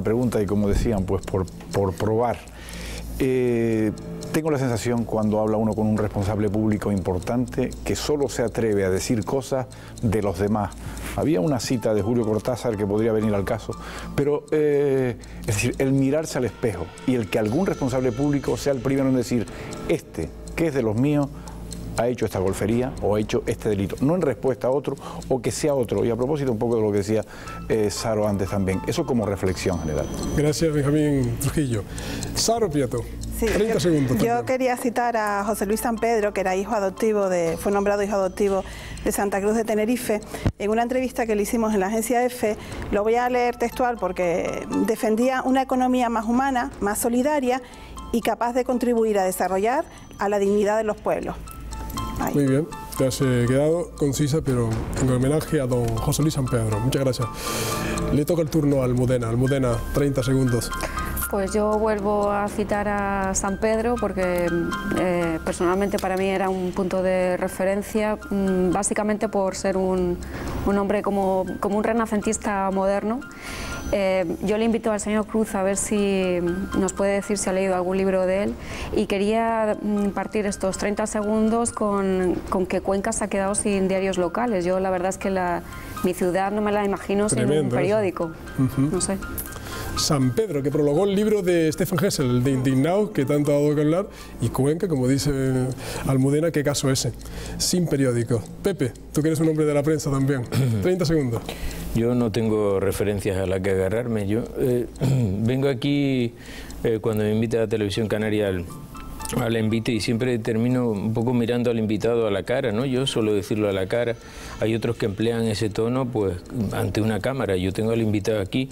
pregunta y como decían, pues por probar. Tengo la sensación cuando habla uno con un responsable público importante que solo se atreve a decir cosas de los demás. Había una cita de Julio Cortázar que podría venir al caso, pero es decir, el mirarse al espejo y el que algún responsable público sea el primero en decir, que es de los míos, ha hecho esta golfería o ha hecho este delito, no en respuesta a otro o que sea otro. Y a propósito un poco de lo que decía Saro antes también, eso como reflexión general. Gracias, Benjamín Trujillo. Saro Prieto. Sí, 30 segundos. Yo quería citar a José Luis San Pedro, que era fue nombrado hijo adoptivo de Santa Cruz de Tenerife. En una entrevista que le hicimos en la agencia EFE, lo voy a leer textual porque defendía una economía más humana, más solidaria y capaz de contribuir a desarrollar a la dignidad de los pueblos. Ahí. Muy bien, te has quedado concisa, pero en homenaje a don José Luis San Pedro. Muchas gracias. Le toca el turno a Almudena. Almudena, 30 segundos. pues yo vuelvo a citar a San Pedro porque personalmente para mí era un punto de referencia, básicamente por ser un hombre como un renacentista moderno. Yo le invito al señor Cruz a ver si nos puede decir si ha leído algún libro de él, y quería partir estos 30 segundos con que Cuenca se ha quedado sin diarios locales. Yo la verdad es que mi ciudad no me la imagino sin un periódico, no sé. San Pedro, que prologó el libro de Stefan Hessel, de Indignados, que tanto ha dado que hablar, y Cuenca, como dice Almudena, qué caso ese, sin periódico. Pepe, tú que eres un hombre de la prensa también, 30 segundos. Yo no tengo referencias a las que agarrarme. Yo vengo aquí cuando me invita a Televisión Canaria al invite, y siempre termino un poco mirando al invitado a la cara, ¿no? Yo suelo decirlo a la cara. Hay otros que emplean ese tono pues ante una cámara. Yo tengo al invitado aquí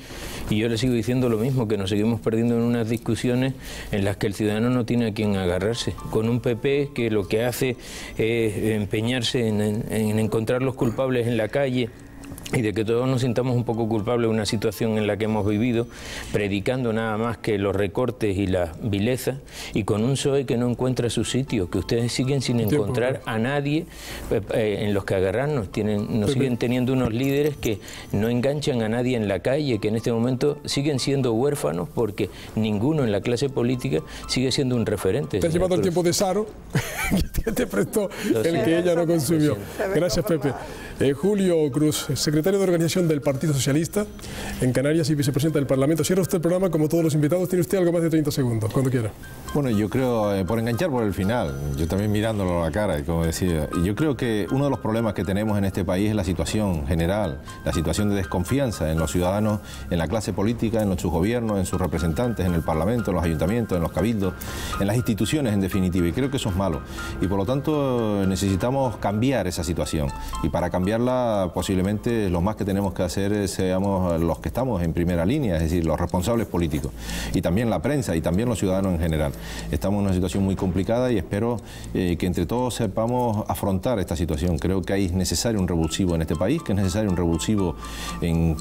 y yo le sigo diciendo lo mismo, que nos seguimos perdiendo en unas discusiones en las que el ciudadano no tiene a quién agarrarse. Con un PP que lo que hace es empeñarse en encontrar los culpables en la calle, y de que todos nos sintamos un poco culpables de una situación en la que hemos vivido, predicando nada más que los recortes y las vilezas, y con un PSOE que no encuentra su sitio, que ustedes siguen sin encontrar a nadie en los que agarrarnos. Siguen teniendo unos líderes que no enganchan a nadie en la calle, que en este momento siguen siendo huérfanos porque ninguno en la clase política sigue siendo un referente. Te has llevado el tiempo de Saro, que te prestó el que ella no consumió. Gracias, Pepe. Julio Cruz, secretario de Organización del Partido Socialista en Canarias y vicepresidente del Parlamento. Cierra usted el programa, como todos los invitados. Tiene usted algo más de 30 segundos, cuando quiera. Bueno, yo creo, por enganchar por el final, yo también mirándolo a la cara, como decía, yo creo que uno de los problemas que tenemos en este país es la situación general, la situación de desconfianza en los ciudadanos, en la clase política, en sus gobiernos, en sus representantes, en el Parlamento, en los ayuntamientos, en los cabildos, en las instituciones en definitiva, y creo que eso es malo. Y por lo tanto necesitamos cambiar esa situación, y para cambiarla posiblemente lo más que tenemos que hacer seamos los que estamos en primera línea, es decir, los responsables políticos, y también la prensa y también los ciudadanos en general. Estamos en una situación muy complicada y espero que entre todos sepamos afrontar esta situación. Creo que es necesario un revulsivo en este país, que es necesario un revulsivo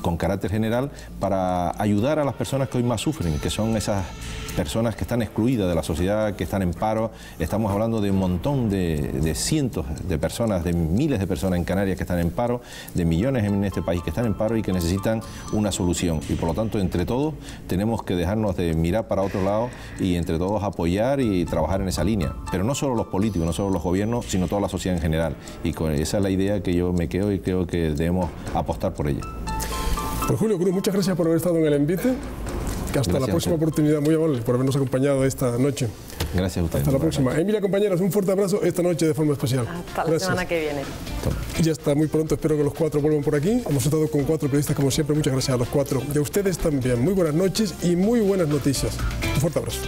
con carácter general para ayudar a las personas que hoy más sufren, que son esas personas que están excluidas de la sociedad, que están en paro. Estamos hablando de un montón de cientos de personas, de miles de personas en Canarias que están en paro, de millones en este país que están en paro y que necesitan una solución. Y por lo tanto, entre todos, tenemos que dejarnos de mirar para otro lado y entre todos apoyar y trabajar en esa línea. Pero no solo los políticos, no solo los gobiernos, sino toda la sociedad en general. Y con esa es la idea que yo me quedo y creo que debemos apostar por ella. Pues Julio Cruz, muchas gracias por haber estado en el envite. Hasta la próxima oportunidad, muy amable por habernos acompañado esta noche. Gracias a ustedes. Hasta la próxima. Emilia, compañeras, un fuerte abrazo esta noche de forma especial. Hasta la semana que viene. Ya está, muy pronto, espero que los cuatro vuelvan por aquí. Hemos estado con 4 periodistas como siempre, muchas gracias a los 4. Y a ustedes también, muy buenas noches y muy buenas noticias. Un fuerte abrazo.